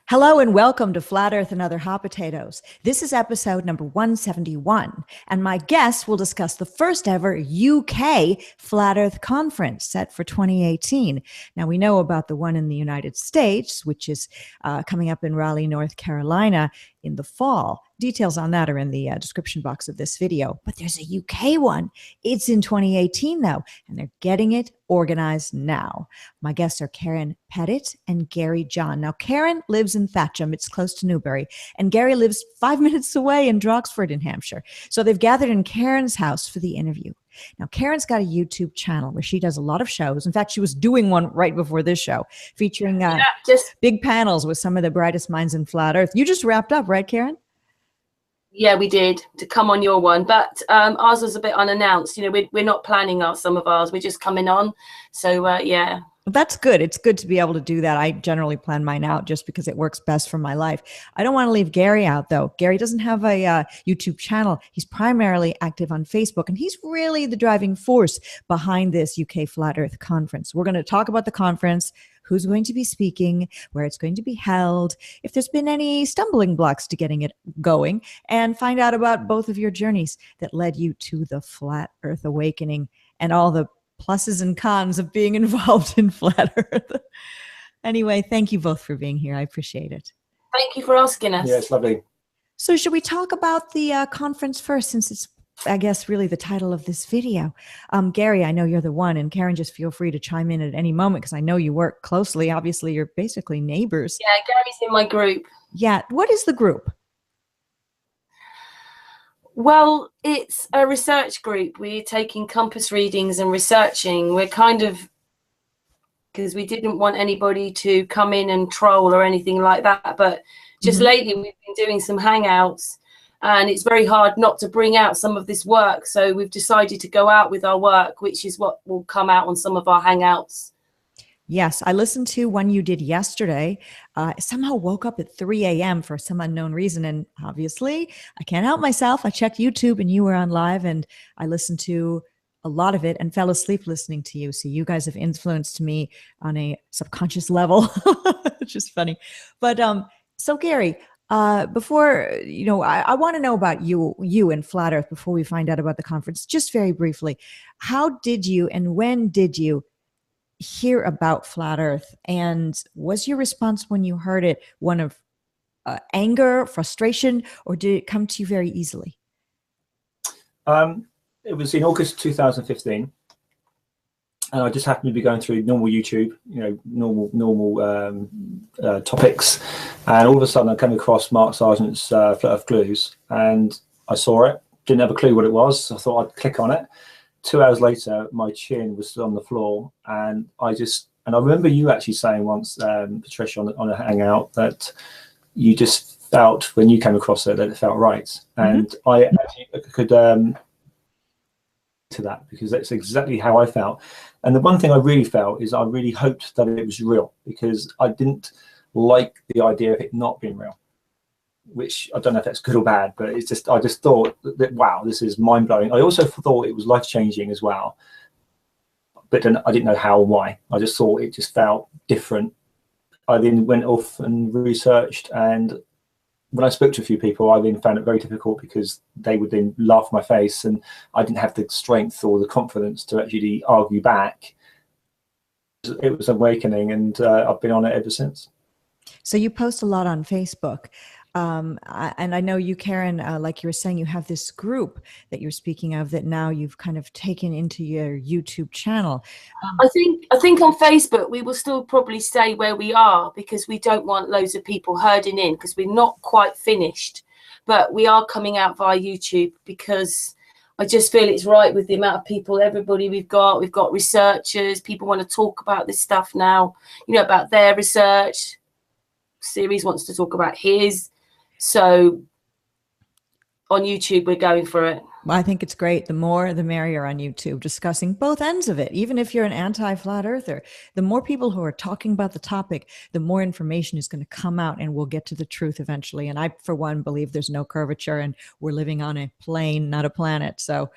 Hello and welcome to Flat Earth and Other Hot Potatoes. This is episode number 171, and my guests will discuss the first ever UK Flat Earth Conference set for 2018. Now, we know about the one in the United States, which is coming up in Raleigh, North Carolina in the fall. Details on that are in the description box of this video. But there's a UK one. It's in 2018 though, and they're getting it organized now. My guests are Karen Pettitt and Gary John. Now, Karen lives in Thatcham. It's close to Newbury. And Gary lives 5 minutes away in Droxford in Hampshire. So they've gathered in Karen's house for the interview. Now, Karen's got a YouTube channel where she does a lot of shows. In fact, she was doing one right before this show, featuring just big panels with some of the brightest minds in Flat Earth. You just wrapped up, right, Karen? Yeah, we did, to come on your one, but ours was a bit unannounced. You know, we're not planning some of ours. We're just coming on. So, yeah. That's good. It's good to be able to do that. I generally plan mine out just because it works best for my life. I don't want to leave Gary out, though. Gary doesn't have a YouTube channel. He's primarily active on Facebook, and he's really the driving force behind this UK Flat Earth Conference. We're going to talk about the conference, who's going to be speaking, where it's going to be held, if there's been any stumbling blocks to getting it going, and find out about both of your journeys that led you to the Flat Earth Awakening and all the pluses and cons of being involved in Flat Earth. Anyway, thank you both for being here. I appreciate it. Thank you for asking us. Yeah, it's lovely. So should we talk about the conference first, since it's, I guess, really the title of this video? Gary, I know you're the one, and Karen, just feel free to chime in at any moment because I know you work closely. Obviously, you're basically neighbors. Yeah, Gary's in my group. Yeah. What is the group? Well, it's a research group. We're taking compass readings and researching. We're kind of, because we didn't want anybody to come in and troll or anything like that. But just lately, we've been doing some hangouts, and it's very hard not to bring out some of this work. So we've decided to go out with our work, which is what will come out on some of our hangouts. Yes, I listened to one you did yesterday. Somehow woke up at 3 a.m. for some unknown reason. And obviously, I can't help myself. I checked YouTube and you were on live, and I listened to a lot of it and fell asleep listening to you. So you guys have influenced me on a subconscious level, which is funny. But so Gary, before, I want to know about you and Flat Earth before we find out about the conference. Just very briefly, how did you and when did you hear about Flat Earth, and was your response when you heard it one of anger, frustration, or did it come to you very easily? It was in August 2015, and I just happened to be going through normal YouTube, normal topics, and all of a sudden I came across Mark Sargent's Flat Earth Clues, and I saw it. Didn't have a clue what it was, so I thought I'd click on it. 2 hours later, my chin was on the floor, and I remember you actually saying once, Patricia, on a hangout, that you just felt when you came across it that it felt right, and I actually could to that, because that's exactly how I felt. And the one thing I really felt is I really hoped that it was real, because I didn't like the idea of it not being real. Which I don't know if that's good or bad, but it's just, I just thought that, wow, this is mind blowing. I also thought it was life changing as well, but then I didn't know how or why. I just thought it just felt different. I then went off and researched, and when I spoke to a few people, I then found it very difficult because they would then laugh in my face, and I didn't have the strength or the confidence to actually argue back. It was awakening, and I've been on it ever since. So you post a lot on Facebook. And I know you, Karen, like you were saying, you have this group that you're speaking of that now you've kind of taken into your YouTube channel. I think on Facebook, we will still probably stay where we are because we don't want loads of people herding in, because we're not quite finished. But we are coming out via YouTube because I just feel it's right with the amount of people, everybody we've got researchers, people want to talk about this stuff now, about their research. Series wants to talk about his. So on YouTube, we're going for it. Well, I think it's great. The more, the merrier on YouTube, discussing both ends of it. Even if you're an anti-flat earther, the more people who are talking about the topic, the more information is going to come out, and we'll get to the truth eventually. And I, for one, believe there's no curvature, and we're living on a plane, not a planet. So,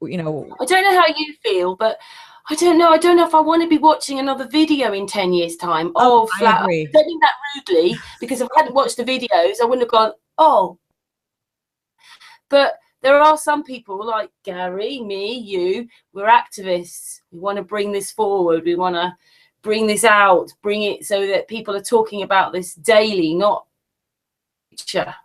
I don't know how you feel, but I don't know. I don't know if I want to be watching another video in 10 years' time. Oh, flat. I agree. I don't mean that rudely, because if I hadn't watched the videos, I wouldn't have gone, oh. But there are some people like Gary, me, you, we're activists. We want to bring this forward. We want to bring this out, bring it so that people are talking about this daily, not future.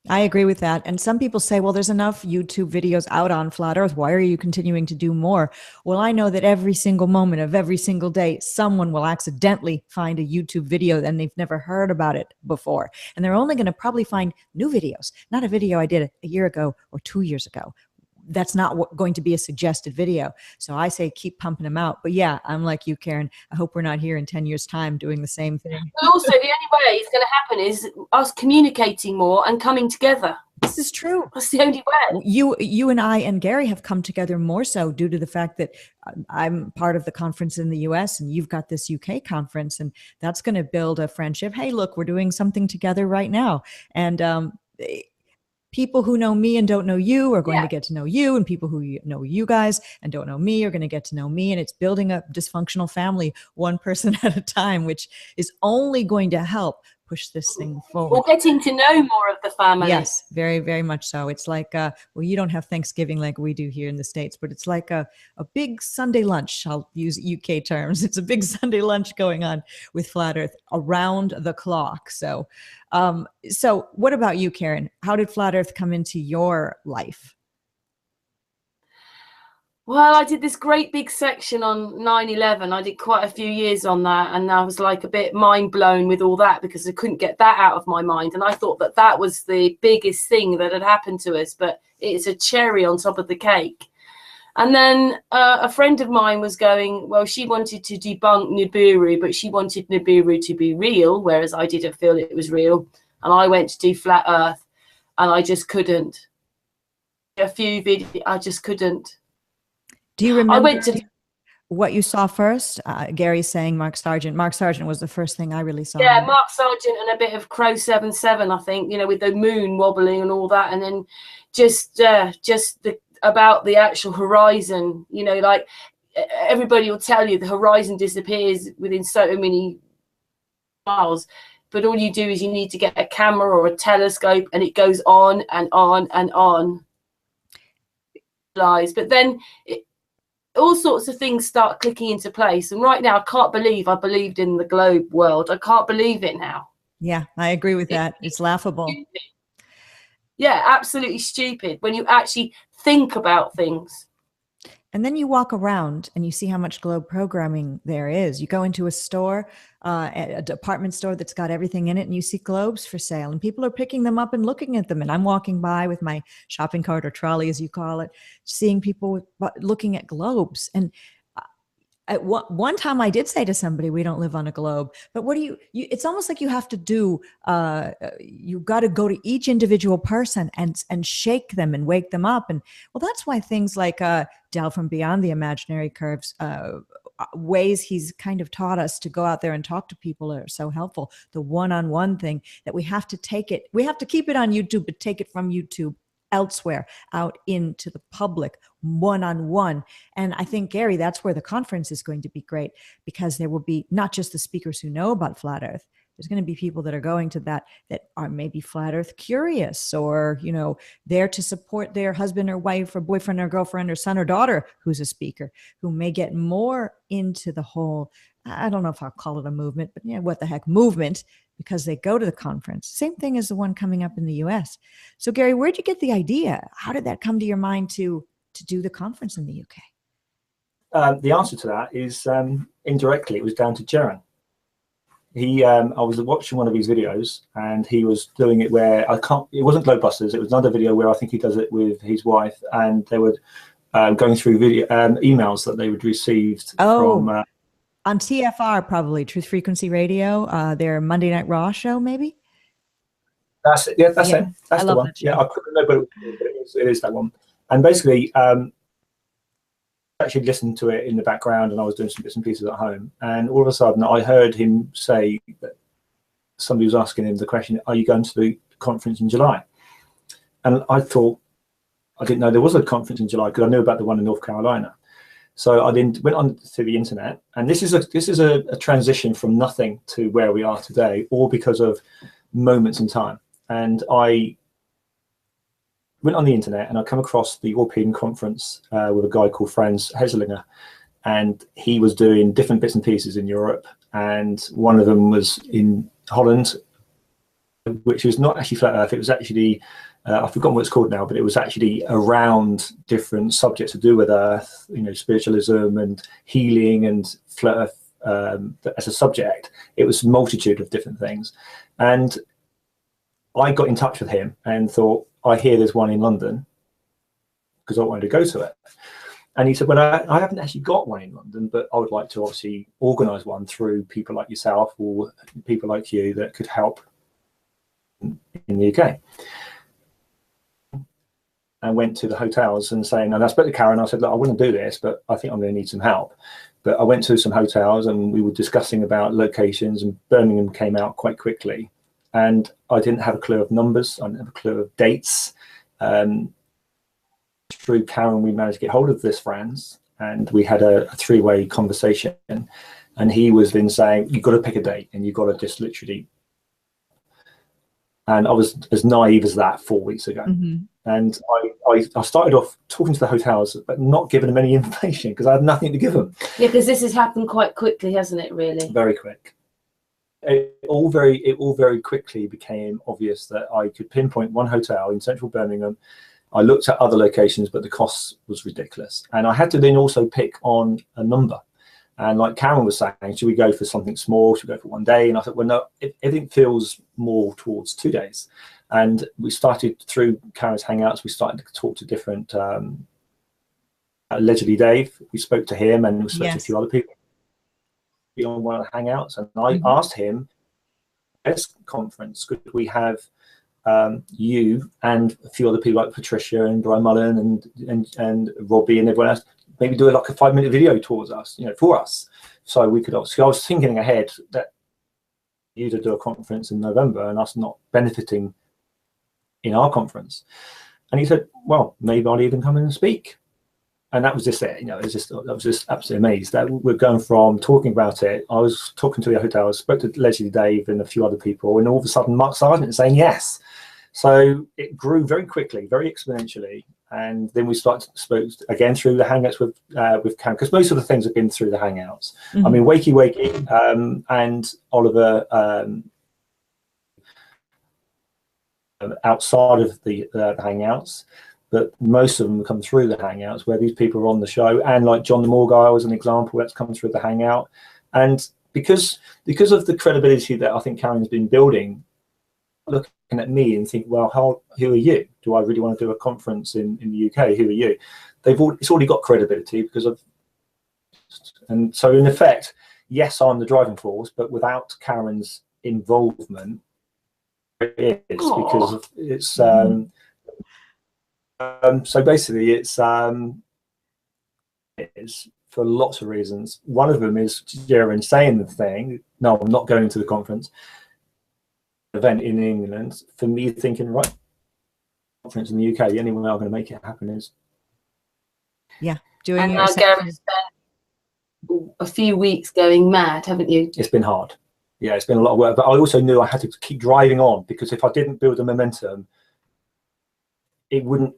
I agree with that. And some people say, well, there's enough YouTube videos out on Flat Earth. Why are you continuing to do more? Well, I know that every single moment of every single day, someone will accidentally find a YouTube video and they've never heard about it before. And they're only going to probably find new videos, not a video I did a year ago or 2 years ago. That's not going to be a suggested video. So I say keep pumping them out. But yeah, I'm like you, Karen. I hope we're not here in 10 years' time doing the same thing. But also, the only way it's going to happen is us communicating more and coming together. This is true. That's the only way. You and I and Gary have come together more so due to the fact that I'm part of the conference in the US and you've got this UK conference, and that's going to build a friendship. Hey, look, we're doing something together right now. And people who know me and don't know you are going to get to know you, and people who know you guys and don't know me are going to get to know me. And it's building a dysfunctional family one person at a time, which is only going to help push this thing forward. Or getting to know more of the family. Yes, very, very much so. It's like, well, you don't have Thanksgiving like we do here in the States, but it's like a big Sunday lunch. I'll use UK terms. It's a big Sunday lunch going on with Flat Earth around the clock. So, so what about you, Karen? How did Flat Earth come into your life? Well, I did this great big section on 9/11. I did quite a few years on that, and I was like a bit mind blown with all that because I couldn't get that out of my mind. And I thought that that was the biggest thing that had happened to us, but it's a cherry on top of the cake. And then a friend of mine was going, well, she wanted to debunk Nibiru, but she wanted Nibiru to be real, whereas I didn't feel it was real. And I went to do Flat Earth, and I just couldn't. A few videos, I just couldn't. Do you remember I went to what you saw first? Gary's saying Mark Sargent. Mark Sargent was the first thing I really saw. Yeah, Mark Sargent and a bit of Crow 77, I think, you know, with the moon wobbling and all that. And then just about the actual horizon, you know, like everybody will tell you the horizon disappears within so many miles. But all you do is you need to get a camera or a telescope, and it goes on and on and on. But then all sorts of things start clicking into place. And right now, I can't believe I believed in the globe world. I can't believe it now. Yeah, I agree with that. It's laughable. Stupid. Yeah, absolutely stupid when you actually think about things. And then you walk around and you see how much globe programming there is. You go into a store, a department store that's got everything in it, and you see globes for sale, and people are picking them up and looking at them. And I'm walking by with my shopping cart, or trolley, as you call it, seeing people looking at globes. And at one time I did say to somebody, we don't live on a globe, but what do you it's almost like you have to do, you got to go to each individual person and shake them and wake them up. And well, that's why things like Del from Beyond the Imaginary Curves, ways he's kind of taught us to go out there and talk to people are so helpful. The one-on-one thing that we have to take it, we have to keep it on YouTube, but take it from YouTube elsewhere out into the public one-on-one. And I think, Gary, that's where the conference is going to be great, because there will be not just the speakers who know about Flat Earth. There's going to be people that are going to that are maybe Flat Earth curious, or, you know, there to support their husband or wife or boyfriend or girlfriend or son or daughter who's a speaker, who may get more into the whole, I don't know if I'll call it a movement, but yeah, what the heck, movement, because they go to the conference. Same thing as the one coming up in the US. So Gary, where'd you get the idea? How did that come to your mind to do the conference in the UK? The answer to that is indirectly, it was down to Darren. I was watching one of his videos, and he was doing it where it wasn't Globebusters, it was another video where I think he does it with his wife, and they were going through video emails that they would received from on TFR, probably Truth Frequency Radio, their Monday Night Raw show, maybe. That's it. Yeah, that's it. That's the one. Yeah, I couldn't know, but it is that one. And basically, I actually listened to it in the background, and I was doing some bits and pieces at home. And all of a sudden, I heard him say that somebody was asking him the question, "Are you going to the conference in July?" And I thought, I didn't know there was a conference in July, because I knew about the one in North Carolina. So I then went on to the internet, and this is a transition from nothing to where we are today, all because of moments in time. And I went on the internet and I come across the European conference with a guy called Frans Hesselinger, and he was doing different bits and pieces in Europe, and one of them was in Holland, which was not actually flat Earth. It was actually I've forgotten what it's called now, but it was actually around different subjects to do with Earth, you know, spiritualism and healing and flat Earth as a subject. It was a multitude of different things, and I got in touch with him and thought, I hear there's one in London, because I wanted to go to it. And he said, well, I haven't actually got one in London, but I would like to obviously organise one through people like yourself or people like you that could help in the UK. And went to the hotels and saying, and I spoke to Karen, I said, look, I want to do this, but I think I'm going to need some help. But I went to some hotels and we were discussing about locations, and Birmingham came out quite quickly. And I didn't have a clue of numbers, I didn't have a clue of dates. Through Karen, we managed to get hold of this Frans, and we had a three-way conversation. And he was then saying, you've got to pick a date, and you've got to just literally. And I was as naive as that 4 weeks ago. Mm-hmm. And I started off talking to the hotels, but not giving them any information because I had nothing to give them. Yeah, because this has happened quite quickly, hasn't it, really? Very quick. It all very quickly became obvious that I could pinpoint one hotel in central Birmingham. I looked at other locations, but the cost was ridiculous. And I had to then also pick on a number. And like Karen was saying, should we go for something small? Should we go for 1 day? And I thought, well, no, everything feels more towards 2 days. And we started through Karen's Hangouts, we started to talk to different, allegedly Dave, we spoke to him, and we spoke to a few other people on one of the Hangouts. And I asked him, this conference, could we have you and a few other people like Patricia and Brian Mullen and Robbie and everyone else, maybe do like a 5-minute video towards us, you know, for us. So we could obviously, I was thinking ahead that you to do a conference in November and us not benefiting in our conference. And he said, well, maybe I'll even come in and speak. And that was just it, you know, I was just absolutely amazed that we're going from talking about it. I was talking to the hotels, spoke to Leslie Dave and a few other people, and all of a sudden Mark Sargent is saying yes. So it grew very quickly, very exponentially. And then we started to spoke again through the Hangouts with Karen, because most of the things have been through the Hangouts. Mm-hmm. I mean, Wakey and Oliver outside of the Hangouts, but most of them come through the Hangouts where these people are on the show, and like John the Morgile is an example that's come through the Hangout. And because of the credibility that I think Karen's been building, looking at me and think, well, who are you? Do I really want to do a conference in the UK? Who are you? It's already got credibility because of, and so in effect, yes, I'm the driving force, but without Karen's involvement, it is because of it's. So basically, it's for lots of reasons. One of them is Darren saying the thing. No, I'm not going to the conference. Event in England, for me thinking, right, conference in the UK, the only way I'm going to make it happen is doing it. And Gary spent a few weeks going mad, haven't you? It's been hard. Yeah, it's been a lot of work, but I also knew I had to keep driving on, because if I didn't build the momentum, it wouldn't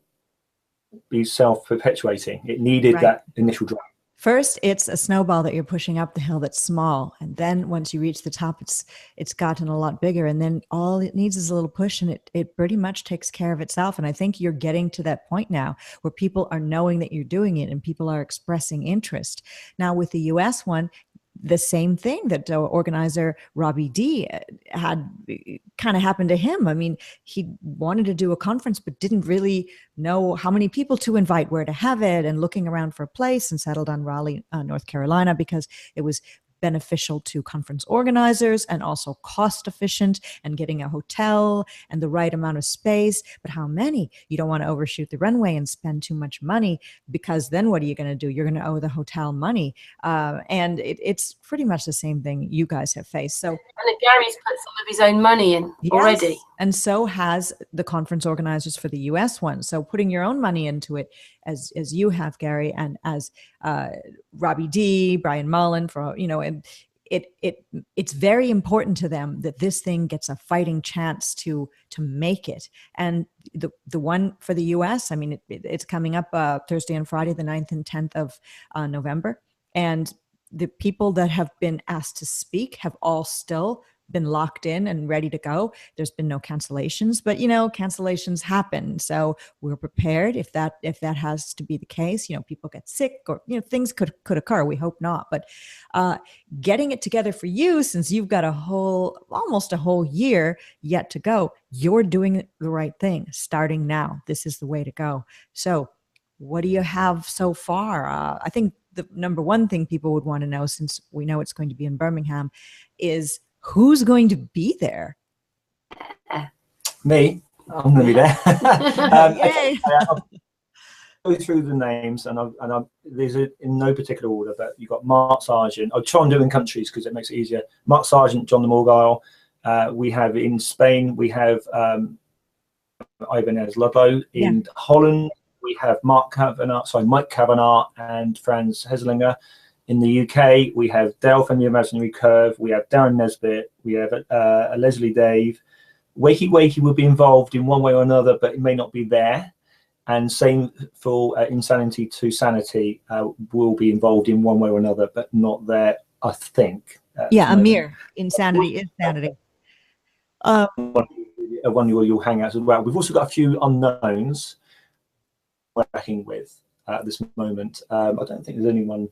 be self-perpetuating. It needed that initial drive. First, it's a snowball that you're pushing up the hill that's small. And then once you reach the top, it's gotten a lot bigger. And then all it needs is a little push, and it pretty much takes care of itself. And I think you're getting to that point now where people are knowing that you're doing it and people are expressing interest. Now with the US one, the same thing that organizer Robbie D had kind of happened to him. I mean, he wanted to do a conference, but didn't really know how many people to invite, where to have it, and looking around for a place, and settled on Raleigh, North Carolina, because it was beneficial to conference organizers and also cost efficient, and getting a hotel and the right amount of space. But how many? You don't want to overshoot the runway and spend too much money, because then what are you going to do? You're going to owe the hotel money. And it's pretty much the same thing you guys have faced. So, and Gary's put some of his own money in already. And so has the conference organizers for the US one. So putting your own money into it as you have, Gary, and as Robbie D, Brian Mullen, for and it's very important to them that this thing gets a fighting chance to make it. And the one for the US, I mean, it's coming up Thursday and Friday, the 9th and 10th of November. And the people that have been asked to speak have all still been locked in and ready to go. There's been no cancellations, but cancellations happen. So we're prepared if that has to be the case. People get sick, or things could occur. We hope not. But getting it together for you, since you've got almost a whole year yet to go, you're doing the right thing. Starting now, this is the way to go. So what do you have so far? I think the number one thing people would want to know, since we know it's going to be in Birmingham, is who's going to be there? Me. I'm going to be there. Yay. I'll go through the names, and these are in no particular order, but you've got Mark Sargent. I'll try and do in countries because it makes it easier. Mark Sargent, John de Morgile. We have in Spain, we have Ibáñez Ludlow. In Holland, we have Mike Cavanaugh and Franz Heslinger. In the UK, we have Dale from the Imaginary Curve. We have Darren Nesbit. We have Leslie Dave. Wakey will be involved in one way or another, but it may not be there. And same for Insanity to Sanity will be involved in one way or another, but not there, I think. Amir. Insanity is Sanity. One you'll hang out as well. We've also got a few unknowns we're working with at this moment. I don't think there's anyone.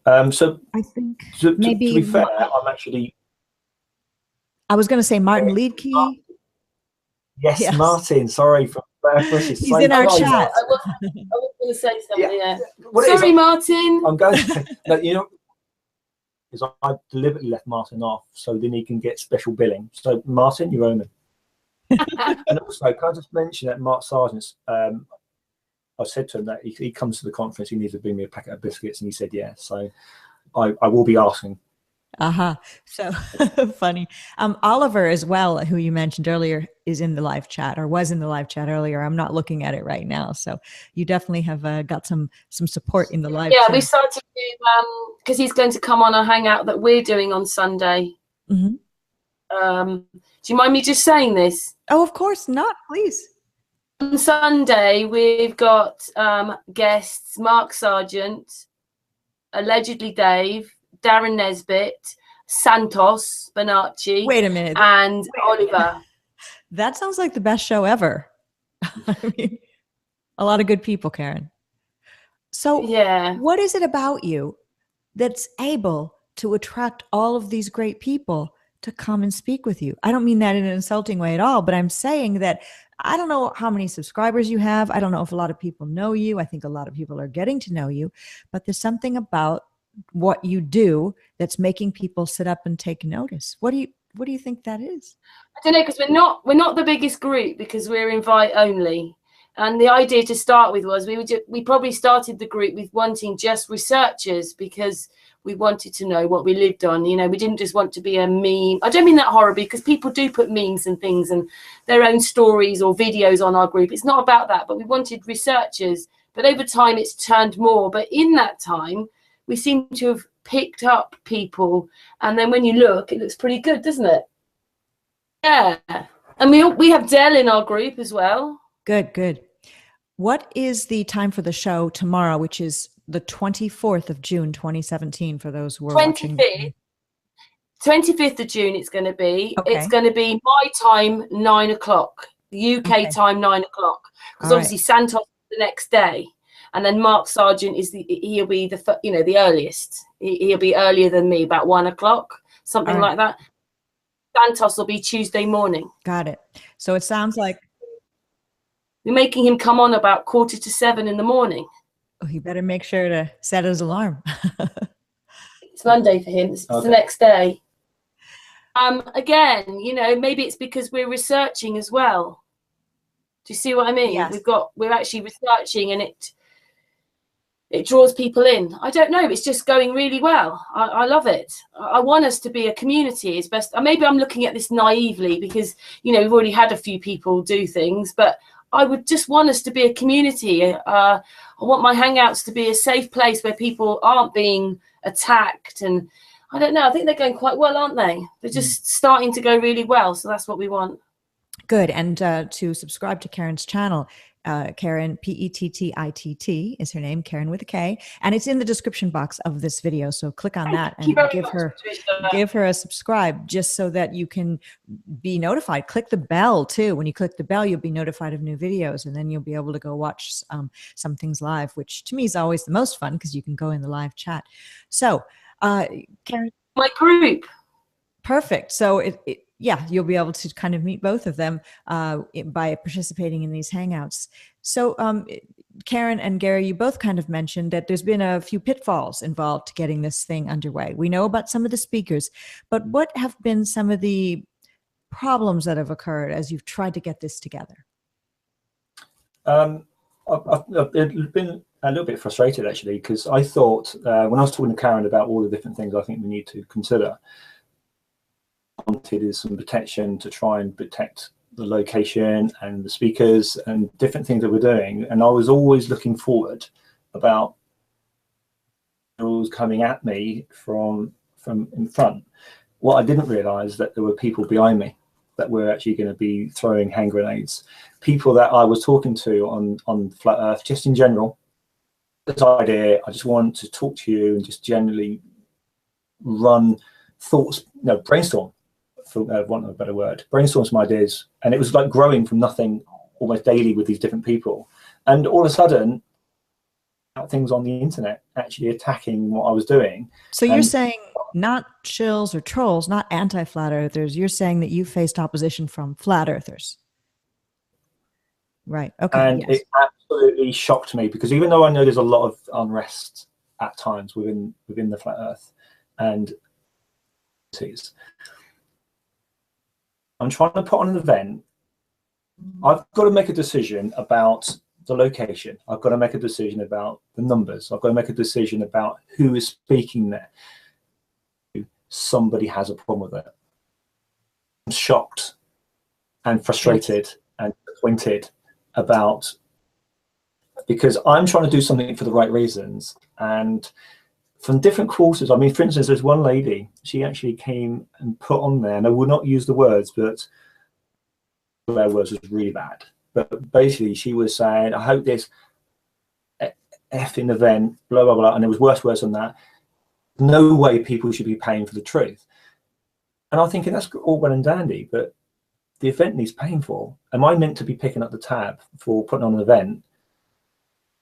So I think maybe to be fair, I'm actually. I was going to say Martin Liedtke. Yes, Martin. Sorry for British. He's in our chat. I was going to say something. Yeah. Sorry, Martin. I'm going. Is I deliberately left Martin off so then he can get special billing. So Martin, you're owning. And also, can I just mention that Mark Sargent's? I said to him that he comes to the conference, he needs to bring me a packet of biscuits, and he said yeah. So I will be asking. So funny. Oliver as well, who you mentioned earlier, is in the live chat, or was in the live chat earlier. I'm not looking at it right now, so you definitely have got some support in the live chat. We started to because he's going to come on a hangout that we're doing on Sunday. Mm-hmm. Do you mind me just saying this? Oh, of course not. Please. On Sunday, we've got guests: Mark Sargent, allegedly Dave, Darren Nesbit, Santos Bonacci. Wait a minute. And Oliver. That sounds like the best show ever. I mean, a lot of good people, Karen. So what is it about you that's able to attract all of these great people to come and speak with you? I don't mean that in an insulting way at all, but I'm saying that I don't know how many subscribers you have. I don't know if a lot of people know you. I think a lot of people are getting to know you, but there's something about what you do that's making people sit up and take notice. What do you think that is? I don't know, because we're not the biggest group, because we're invite only. And the idea to start with was we probably started the group with wanting just researchers, because we wanted to know what we lived on. We didn't just want to be a meme. I don't mean that horribly, because people do put memes and things and their own stories or videos on our group. It's not about that, but we wanted researchers. But over time, it's turned more. But in that time, we seem to have picked up people. And then when you look, it looks pretty good, doesn't it? Yeah. And we have Dell in our group as well. Good. What is the time for the show tomorrow, which is the 24th of June, 2017, for those who are watching? 25th of June it's going to be. Okay. It's going to be my time, 9 o'clock. UK time, 9 o'clock. Because obviously Santos the next day. And then Mark Sargent he'll be the earliest. He'll be earlier than me, about 1 o'clock, something like that. Santos will be Tuesday morning. Got it. So it sounds like we're making him come on about 6:45 in the morning. Oh, he better make sure to set his alarm. It's Monday for him. It's the next day. Again, maybe it's because we're researching as well. Do you see what I mean? Yes. We're actually researching, and it draws people in. I don't know. It's just going really well. I love it. I want us to be a community as best. Maybe I'm looking at this naively because, we've already had a few people do things, but I would just want us to be a community. I want my hangouts to be a safe place where people aren't being attacked. And I don't know, I think they're going quite well, aren't they? They're just starting to go really well. So that's what we want. Good. And to subscribe to Karen's channel, Karen, Pettitt is her name, Karen with a K, and it's in the description box of this video. So click on that and give her a subscribe, just so that you can be notified. Click the bell too. When you click the bell, you'll be notified of new videos, and then you'll be able to go watch some things live, which to me is always the most fun because you can go in the live chat. So, Karen, my group. Perfect. So yeah, you'll be able to kind of meet both of them by participating in these hangouts. So Karen and Gary, you both kind of mentioned that there's been a few pitfalls involved to getting this thing underway. We know about some of the speakers, but what have been some of the problems that have occurred as you've tried to get this together? I've been a little bit frustrated, actually, because I thought when I was talking to Karen about all the different things I think we need to consider, wanted is some protection to try and protect the location and the speakers and different things that we're doing. And I was always looking forward about rules coming at me from in front. What I didn't realize that there were people behind me that were actually going to be throwing hand grenades. People that I was talking to on Flat Earth, just in general. This idea, I just want to talk to you and just generally run thoughts, brainstorm, for want of a better word, brainstorm some ideas. And it was like growing from nothing almost daily with these different people. And all of a sudden, things on the internet actually attacking what I was doing. So you're saying not shills or trolls, not anti-flat earthers. You're saying that you faced opposition from flat earthers. Right. Okay. And yes. It absolutely shocked me, because even though I know there's a lot of unrest at times within the flat earth and I'm trying to put on an event, I've got to make a decision about the location. I've got to make a decision about the numbers. I've got to make a decision about who is speaking there. Somebody has a problem with it. I'm shocked and frustrated and disappointed about, because I'm trying to do something for the right reasons, and from different quarters. I mean, for instance, there's one lady, she actually came and put on there, and I will not use the words, but their words was really bad. But basically, she was saying, I hope this effing event, blah, blah, blah. And there was worse words than that. No way people should be paying for the truth. And I'm thinking, that's all well and dandy, but the event needs paying for. Am I meant to be picking up the tab for putting on an event?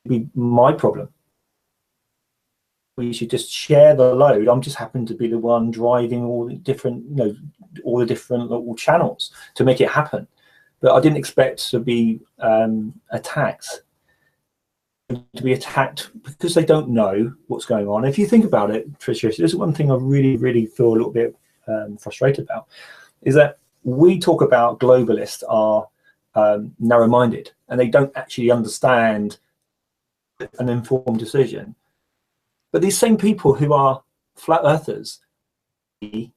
It'd be my problem. We should just share the load. I'm just happen to be the one driving all the different, all the different little channels to make it happen. But I didn't expect to be attacked. To be attacked because they don't know what's going on. If you think about it, Patricia, there's one thing I really, really feel a little bit frustrated about, is that we talk about globalists are narrow-minded, and they don't actually understand an informed decision. But these same people who are flat earthers and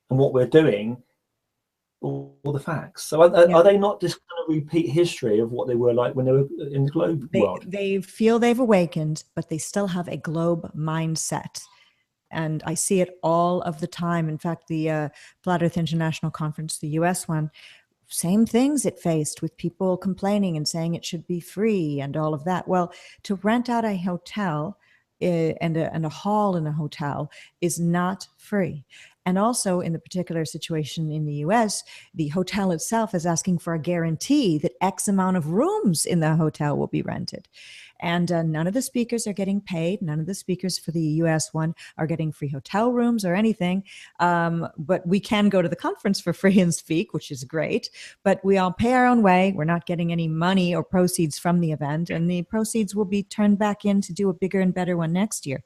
what we're doing, all the facts. So are they not just going to repeat history of what they were like when they were in the globe world? They feel they've awakened, but they still have a globe mindset. And I see it all of the time. In fact, the Flat Earth International Conference, the US one, same things it faced, with people complaining and saying it should be free and all of that. Well, to rent out a hotel and a hall in a hotel is not free. And also, in the particular situation in the US, the hotel itself is asking for a guarantee that X amount of rooms in the hotel will be rented. And none of the speakers are getting paid. None of the speakers for the US one are getting free hotel rooms or anything. But we can go to the conference for free and speak, which is great. But we all pay our own way. We're not getting any money or proceeds from the event. And the proceeds will be turned back in to do a bigger and better one next year.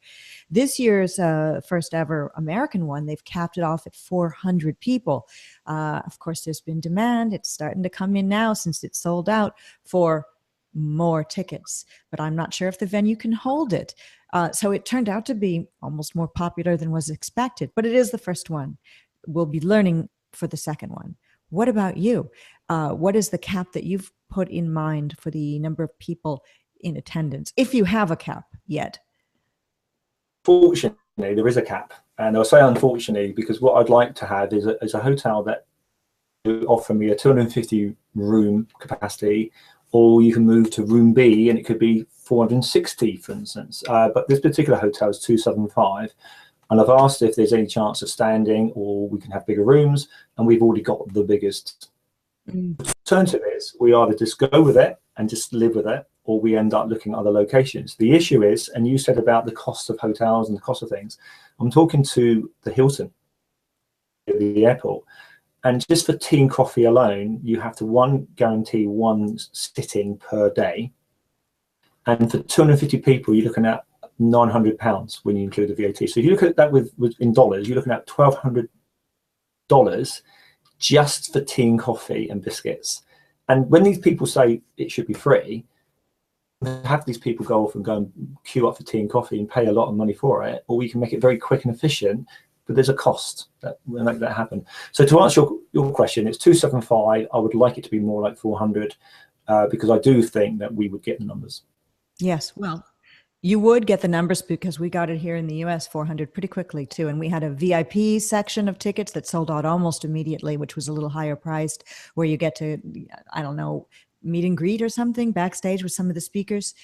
This year's first ever American one, they've capped it off at 400 people. Of course, there's been demand. It's starting to come in now since it's sold out for more tickets, but I'm not sure if the venue can hold it. So it turned out to be almost more popular than was expected, but it is the first one. We'll be learning for the second one. What about you? what is the cap that you've put in mind for the number of people in attendance, if you have a cap yet? Fortunately, there is a cap. And I'll say unfortunately, because what I'd like to have is a hotel that will offer me a 250 room capacity, or you can move to room B and it could be 460, for instance. But this particular hotel is 275. And I've asked if there's any chance of standing or we can have bigger rooms, and we've already got the biggest. The alternative is we either just go with it and just live with it, or we end up looking at other locations. The issue is, and you said about the cost of hotels and the cost of things, I'm talking to the Hilton at the airport, and just for tea and coffee alone, you have to guarantee one sitting per day. And for 250 people, you're looking at £900 when you include the VAT. So if you look at that in dollars, you're looking at $1,200 just for tea and coffee and biscuits. And when these people say it should be free, have these people go off and go and queue up for tea and coffee and pay a lot of money for it, or we can make it very quick and efficient, but there's a cost that will make that happen. So to answer your question, it's 275. I would like it to be more like 400 because I do think that we would get the numbers. Yes, well, you would get the numbers because we got it here in the US 400 pretty quickly too. And we had a VIP section of tickets that sold out almost immediately, which was a little higher priced, where you get to, I don't know, meet and greet or something backstage with some of the speakers.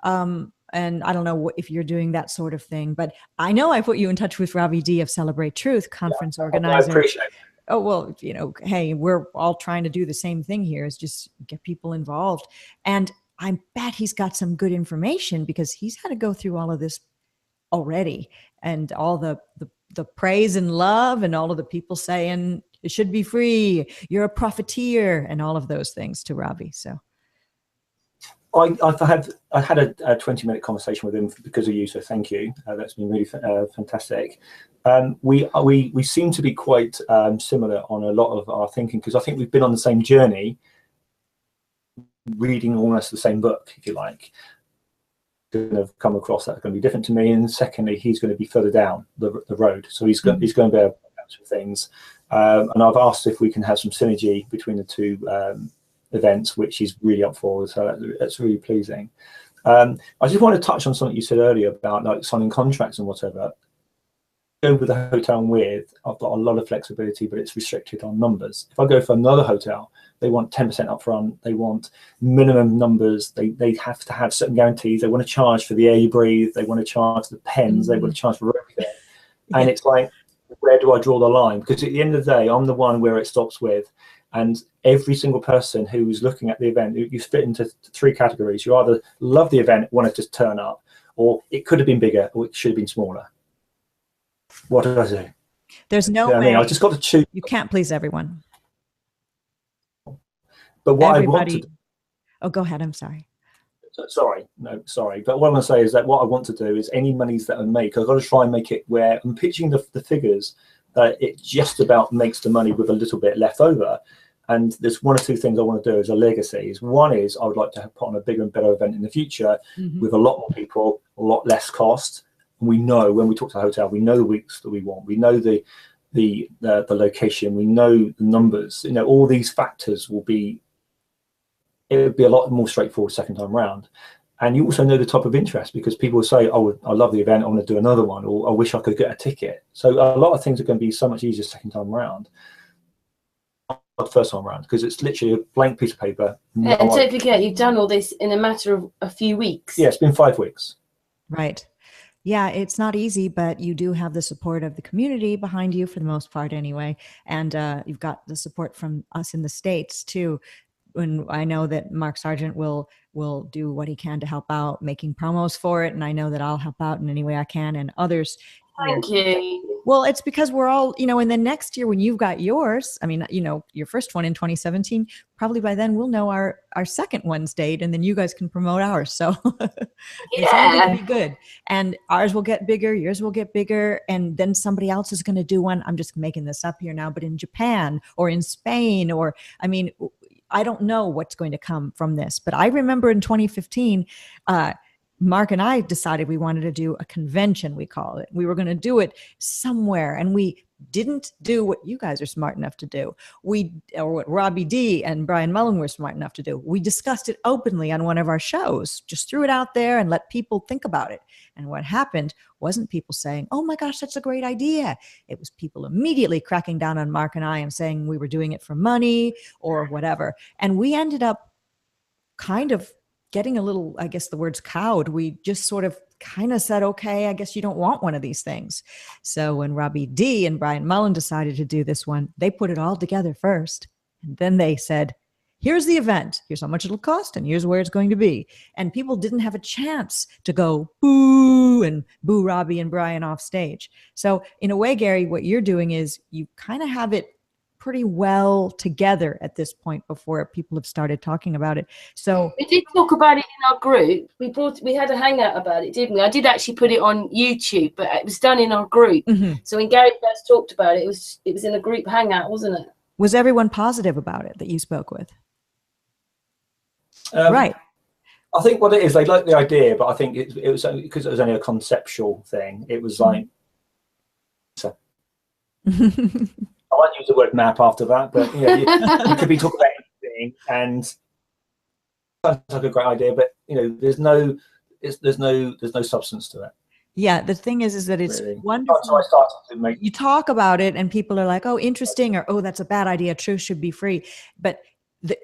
And I don't know if you're doing that sort of thing, but I know I put you in touch with Ravi D of Celebrate Truth, conference organizer. I appreciate it. Oh, well, you know, hey, we're all trying to do the same thing here, is just get people involved. And I bet he's got some good information because he's had to go through all of this already, and all the praise and love and all of the people saying it should be free, you're a profiteer, and all of those things to Ravi. So I had a 20-minute conversation with him because of you, so thank you. That's been really fantastic. We seem to be quite similar on a lot of our thinking, because I think we've been on the same journey, reading almost the same book, if you like. Going to come across that's going to be different to me, and secondly, he's going to be further down the road, so he's going to be able to answer things. And I've asked if we can have some synergy between the two events, which he's really up for, so that's really pleasing. I just want to touch on something you said earlier about like signing contracts and whatever. Go with the hotel I'm with, I've got a lot of flexibility, but it's restricted on numbers. If I go for another hotel, they want 10% upfront, they want minimum numbers, they have to have certain guarantees, they want to charge for the air you breathe, they want to charge the pens, they want to charge for everything. And it's like, where do I draw the line? Because at the end of the day, I'm the one where it stops with. And every single person who's looking at the event, you split into three categories. You either love the event, want to just turn up, or it could have been bigger, or it should have been smaller. What do I do? There's no way. I mean, I just got to choose. You can't please everyone. But what Everybody. I want to do, oh, go ahead. I'm sorry. Sorry. But what I want to say is that what I want to do is any monies that I make, I've got to try and make it where I'm pitching the figures that it just about makes the money with a little bit left over. And there's one or two things I want to do as a legacy. One is I would like to have put on a bigger and better event in the future with a lot more people, a lot less cost. And we know when we talk to the hotel, we know the weeks that we want. We know the location. We know the numbers. You know, all these factors will be. It would be a lot more straightforward second time round. And you also know the type of interest, because people will say, oh, I love the event, I want to do another one, or I wish I could get a ticket. So a lot of things are going to be so much easier second time round, not the first time round, because it's literally a blank piece of paper. And don't forget, you've done all this in a matter of a few weeks. Yeah, it's been 5 weeks. Right. Yeah, it's not easy, but you do have the support of the community behind you for the most part anyway. And you've got the support from us in the States too. And I know that Mark Sargent will do what he can to help out making promos for it. And I know that I'll help out in any way I can, and others. Thank you. Well, it's because we're all, you know, and then next year when you've got yours, I mean, you know, your first one in 2017, probably by then we'll know our second one's date, and then you guys can promote ours. So it's all going to be good. And ours will get bigger, yours will get bigger, and then somebody else is going to do one. I'm just making this up here now, but in Japan or in Spain, or, I mean, I don't know what's going to come from this, but I remember in 2015, Mark and I decided we wanted to do a convention, we call it. We were going to do it somewhere, and we didn't do what you guys are smart enough to do. Or what Robbie D and Brian Mullen were smart enough to do. We discussed it openly on one of our shows, just threw it out there and let people think about it. And what happened wasn't people saying, oh my gosh, that's a great idea. It was people immediately cracking down on Mark and I and saying we were doing it for money or whatever. And we ended up kind of getting a little, I guess the word's cowed. We just sort of kind of said, okay, I guess you don't want one of these things. So when Robbie D and Brian Mullen decided to do this one, they put it all together first. And then they said, here's the event. Here's how much it'll cost. And here's where it's going to be. And people didn't have a chance to go boo and boo Robbie and Brian off stage. So in a way, Gary, what you're doing is you kind of have it pretty well together at this point before people have started talking about it. So we did talk about it in our group. We had a hangout about it, didn't we? I did actually put it on YouTube, but it was done in our group. So when Gary first talked about it, it was in a group hangout, wasn't it? Was everyone positive about it that you spoke with? Right. I think what it is, they like the idea, but I think it was because it was only a conceptual thing. It was like I won't use the word map after that, but you could be talking about anything, and sounds like a great idea, but there's no substance to it. Yeah, the thing is that it's really wonderful. So I started to make. You talk about it, and people are like, "Oh, interesting," or "Oh, that's a bad idea. Truth should be free." But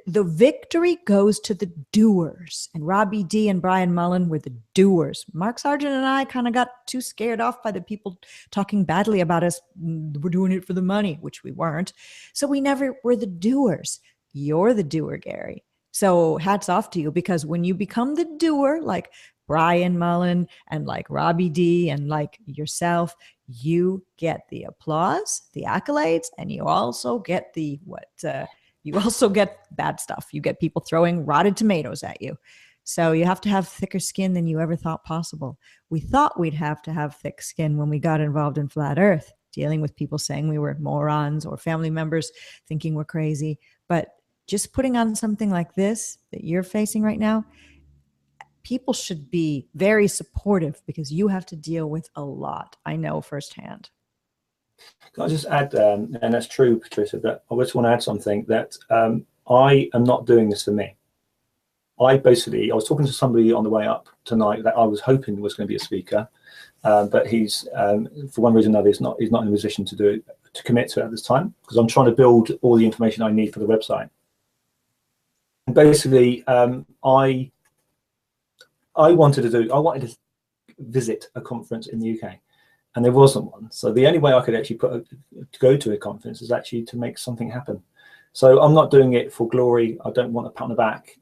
the victory goes to the doers, and Robbie D and Brian Mullen were the doers. Mark Sargent and I kind of got too scared off by the people talking badly about us. We're doing it for the money, which we weren't. So we never were the doers. You're the doer, Gary. So hats off to you, because when you become the doer, like Brian Mullen and like Robbie D and like yourself, you get the applause, the accolades, and you also get you also get bad stuff. You get people throwing rotted tomatoes at you. So you have to have thicker skin than you ever thought possible. We thought we'd have to have thick skin when we got involved in Flat Earth, dealing with people saying we were morons or family members thinking we're crazy. But just putting on something like this that you're facing right now, people should be very supportive, because you have to deal with a lot. I know firsthand. Can I just add, and that's true, Patricia, but I just want to add something that I am not doing this for me. I was talking to somebody on the way up tonight that I was hoping was going to be a speaker, but he's, for one reason or another, he's not in a position to commit to it at this time, because I'm trying to build all the information I need for the website. And basically, I wanted to visit a conference in the UK. And there wasn't one. So the only way I could actually go to a conference is actually to make something happen. So I'm not doing it for glory. I don't want a pat on the back.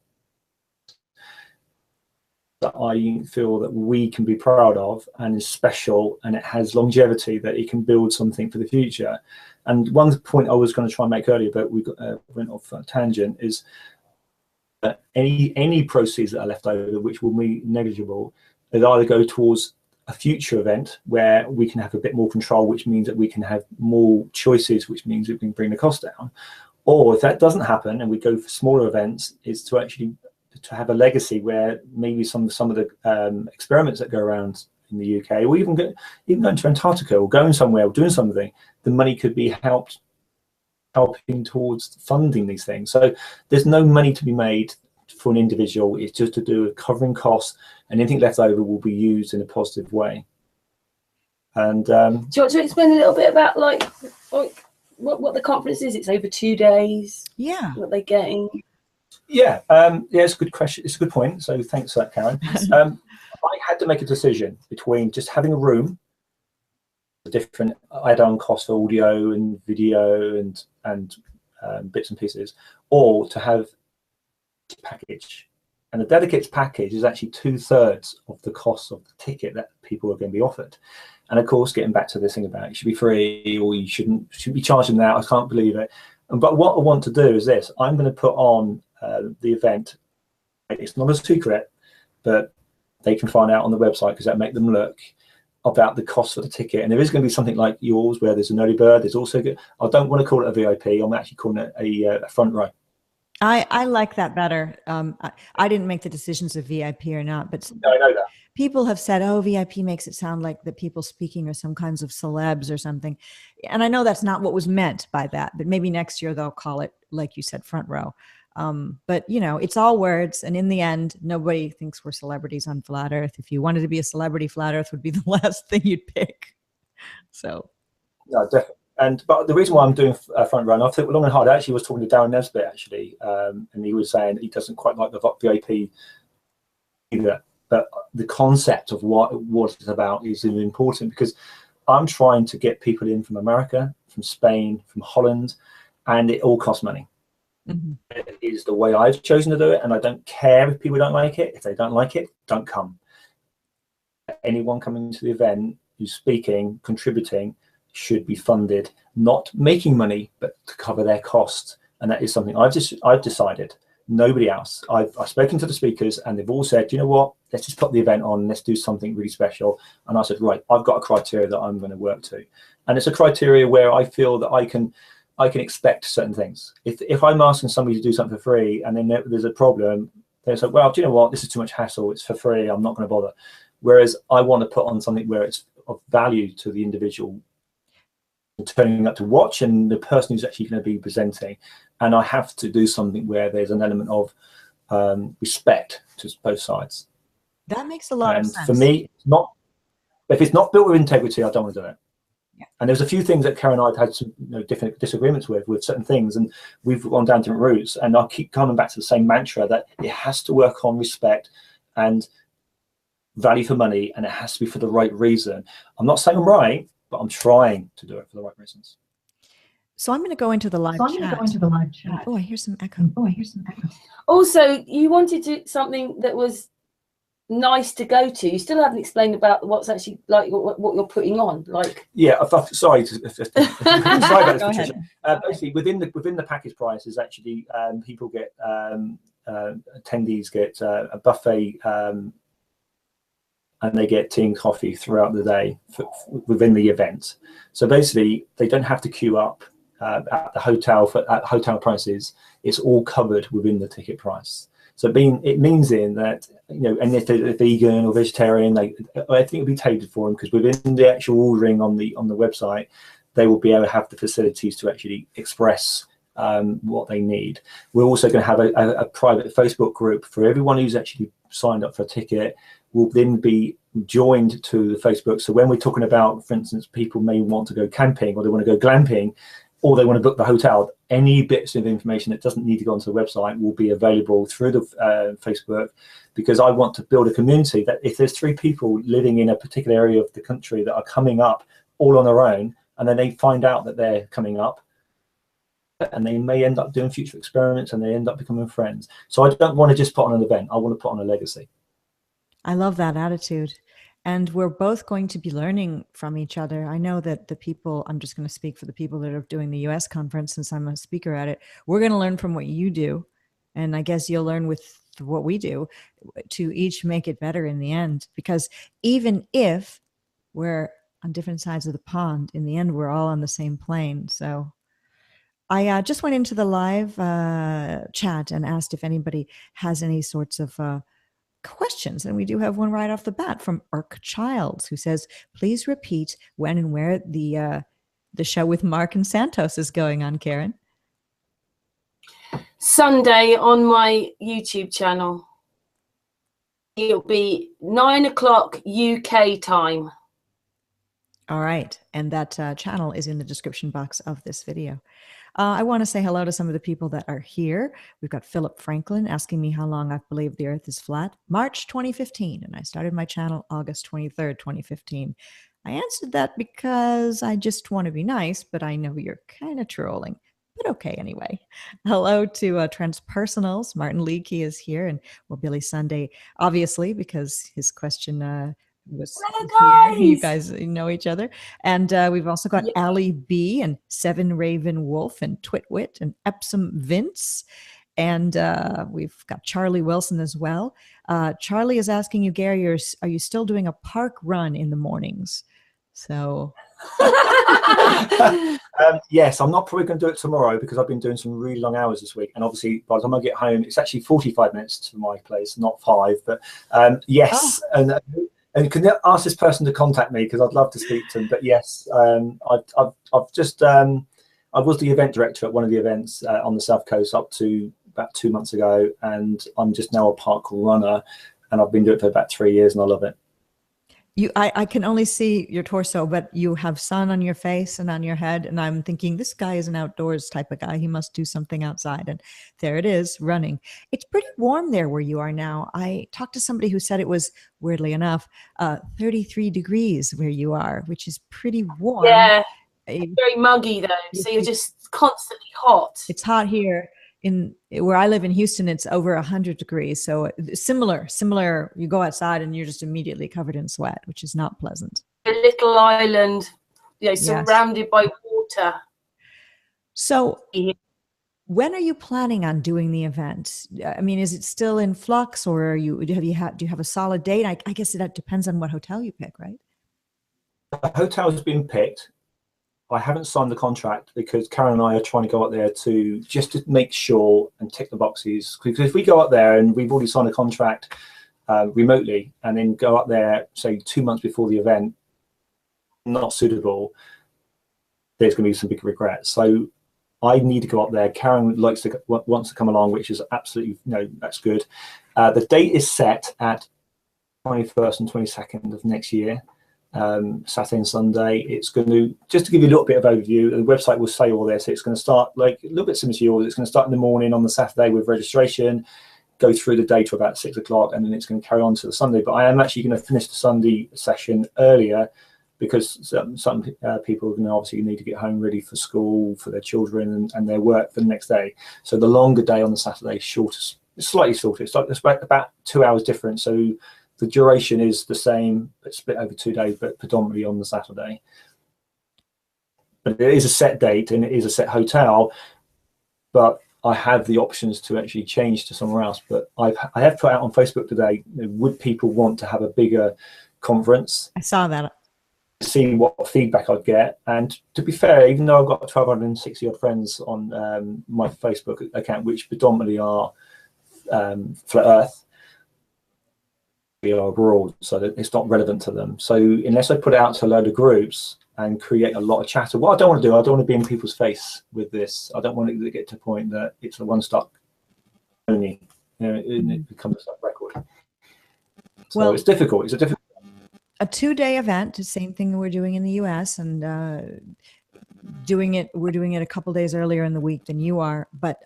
That I feel that we can be proud of and is special, and it has longevity, that it can build something for the future. And one point I was going to try and make earlier, but we went off a tangent, is that any proceeds that are left over, which will be negligible, they either go towards a future event where we can have a bit more control, which means that we can have more choices, which means we can bring the cost down. Or if that doesn't happen and we go for smaller events, is to actually to have a legacy where maybe some of the experiments that go around in the UK, or even going to Antarctica or going somewhere or doing something, the money could be helping towards funding these things. So there's no money to be made for an individual. It's just to do with covering costs, and anything left over will be used in a positive way. And do you want to explain a little bit about like what the conference is? It's over 2 days. Yeah. What they're getting. Yeah. It's a good question. It's a good point. So thanks for that, Karen. I had to make a decision between just having a room, different add-on costs for audio and video and bits and pieces, or to have a package. And the delegates package is actually 2/3 of the cost of the ticket that people are going to be offered. And of course, getting back to this thing about it should be free, or you shouldn't be charging that. I can't believe it. But what I want to do is this: I'm going to put on the event. It's not a secret, but they can find out on the website, because that make them look about the cost of the ticket. And there is going to be something like yours where there's an early bird. There's also I don't want to call it a VIP. I'm actually calling it a front row. I like that better. I didn't make the decisions of VIP or not, but No, I know that. people have said, oh, VIP makes it sound like the people speaking are some kinds of celebs or something. And I know that's not what was meant by that, but maybe next year they'll call it, like you said, front row. But, you know, it's all words. And in the end, nobody thinks we're celebrities on Flat Earth. If you wanted to be a celebrity, Flat Earth would be the last thing you'd pick. So. No, definitely. But the reason why I'm doing front row, and I think long and hard, I actually was talking to Darren Nesbit actually, and he was saying he doesn't quite like the VIP either. But the concept of what it's about is important, because I'm trying to get people in from America, from Spain, from Holland, and it all costs money. Mm-hmm. It is the way I've chosen to do it, and I don't care if people don't like it. If they don't like it, don't come. Anyone coming to the event who's speaking, contributing, should be funded, not making money, but to cover their costs. And that is something I've decided. Nobody else. I've spoken to the speakers, and they've all said, you know what, let's just put the event on, let's do something really special. And I said, right, I've got a criteria that I'm going to work to, and it's a criteria where I feel that I can expect certain things. If I'm asking somebody to do something for free, and then there's a problem, they say, well, do you know what, this is too much hassle, it's for free, I'm not going to bother. Whereas I want to put on something where it's of value to the individual turning up to watch and the person who's actually going to be presenting, and I have to do something where there's an element of respect to both sides. That makes a lot of sense. For me, if it's not built with integrity, I don't want to do it. Yeah. And there's a few things that Karen and I've had some different disagreements with certain things, and we've gone down different routes, and I'll keep coming back to the same mantra that it has to work on respect and value for money, and it has to be for the right reason. I'm not saying I'm right, but I'm trying to do it for the right reasons. So I'm going to go into the live chat. Oh, I hear some echo. Also, you wanted something that was nice to go to. You still haven't explained about what's actually like what you're putting on. Like, yeah, sorry about this, Patricia. Basically, within the package price is actually people get attendees get a buffet. And they get tea and coffee throughout the day within the event. So basically, they don't have to queue up at the hotel at hotel prices. It's all covered within the ticket price. So it means in that, you know, and if they're vegan or vegetarian, I think it'll be catered for them, because within the actual ordering on the website, they will be able to have the facilities to actually express what they need. We're also going to have a private Facebook group for everyone who's actually signed up for a ticket. Will then be joined to the Facebook. So when we're talking about, for instance, people may want to go camping, or they want to go glamping, or they want to book the hotel, any bits of information that doesn't need to go onto the website will be available through the Facebook, because I want to build a community that if there's 3 people living in a particular area of the country that are coming up all on their own, and then they find out that they're coming up, and they may end up doing future experiments, and they end up becoming friends. So I don't want to just put on an event, I want to put on a legacy. I love that attitude. And we're both going to be learning from each other. I know that the people, I'm just going to speak for the people that are doing the US conference, since I'm a speaker at it, we're going to learn from what you do. And I guess you'll learn with what we do, to each make it better in the end. Because even if we're on different sides of the pond, in the end, we're all on the same plane. So I just went into the live chat and asked if anybody has any sorts of questions, and we do have one right off the bat from Irk Childs, who says, please repeat when and where the show with Mark and Santos is going on, Karen. Sunday on my YouTube channel. It'll be 9 o'clock UK time. All right, and that channel is in the description box of this video. I want to say hello to some of the people that are here. We've got Philip Franklin asking me how long I've believed the earth is flat. March 2015, and I started my channel August 23rd, 2015. I answered that because I just want to be nice, but I know you're kind of trolling. But okay, anyway. Hello to Transpersonals. Martin Liedtke is here, and well, Billy Sunday, obviously, because his question was here. You guys know each other. And we've also got Ali B and Seven Raven Wolf and Twitwit and Epsom Vince. And we've got Charlie Wilson as well. Charlie is asking you, Gary, are you still doing a park run in the mornings? So Yes, I'm not probably going to do it tomorrow because I've been doing some really long hours this week, and obviously by the time I get home, it's actually 45 minutes to my place, not 5. But yes, and can you ask this person to contact me because I'd love to speak to them. But yes, I've just I was the event director at one of the events on the South Coast up to about 2 months ago, and I'm just now a parkour runner, and I've been doing it for about 3 years, and I love it. I can only see your torso, but you have sun on your face and on your head. And I'm thinking, this guy is an outdoors type of guy. He must do something outside. And there it is, running. It's pretty warm there where you are now. I talked to somebody who said it was, weirdly enough, 33 degrees where you are, which is pretty warm. Yeah, very muggy though. So you're just constantly hot. It's hot here. In where I live in Houston, it's over 100 degrees. So similar, you go outside and you're just immediately covered in sweat, which is not pleasant. A little island, surrounded by water. So when are you planning on doing the event? I mean, is it still in flux, or do you have a solid date? I guess that depends on what hotel you pick, right? The hotel has been picked. I haven't signed the contract because Karen and I are trying to go up there to make sure and tick the boxes. Because if we go up there and we've already signed a contract remotely and then go up there, say 2 months before the event, not suitable, there's going to be some big regrets. So I need to go up there. Karen wants to come along, which is absolutely, that's good. The date is set at 21st and 22nd of next year. Saturday and Sunday. It's going to, just to give you a little bit of overview, the website will say all this. It's going to start like a little bit similar to yours. It's going to start in the morning on the Saturday with registration, go through the day to about 6 o'clock, and then it's going to carry on to the Sunday. But I am actually going to finish the Sunday session earlier because some people are going to obviously need to get home ready for school, for their children and their work for the next day. So the longer day on the Saturday is shorter, it's slightly shorter. It's about 2 hours different. So the duration is the same, but split over 2 days, but predominantly on the Saturday. But it is a set date and it is a set hotel, but I have the options to actually change to somewhere else. But I have put out on Facebook today, would people want to have a bigger conference? I saw that. Seeing what feedback I'd get. And to be fair, even though I've got 1,260 odd friends on my Facebook account, which predominantly are Flat Earth, we are abroad, so that it's not relevant to them. So unless I put it out to a load of groups and create a lot of chatter, what I don't want to do, I don't want to be in people's face with this. I don't want it to get to a point that it's a one-stop only, it becomes a stop record. So well, it's difficult. It's a difficult. A 2-day event, the same thing we're doing in the US, and we're doing it a couple days earlier in the week than you are, but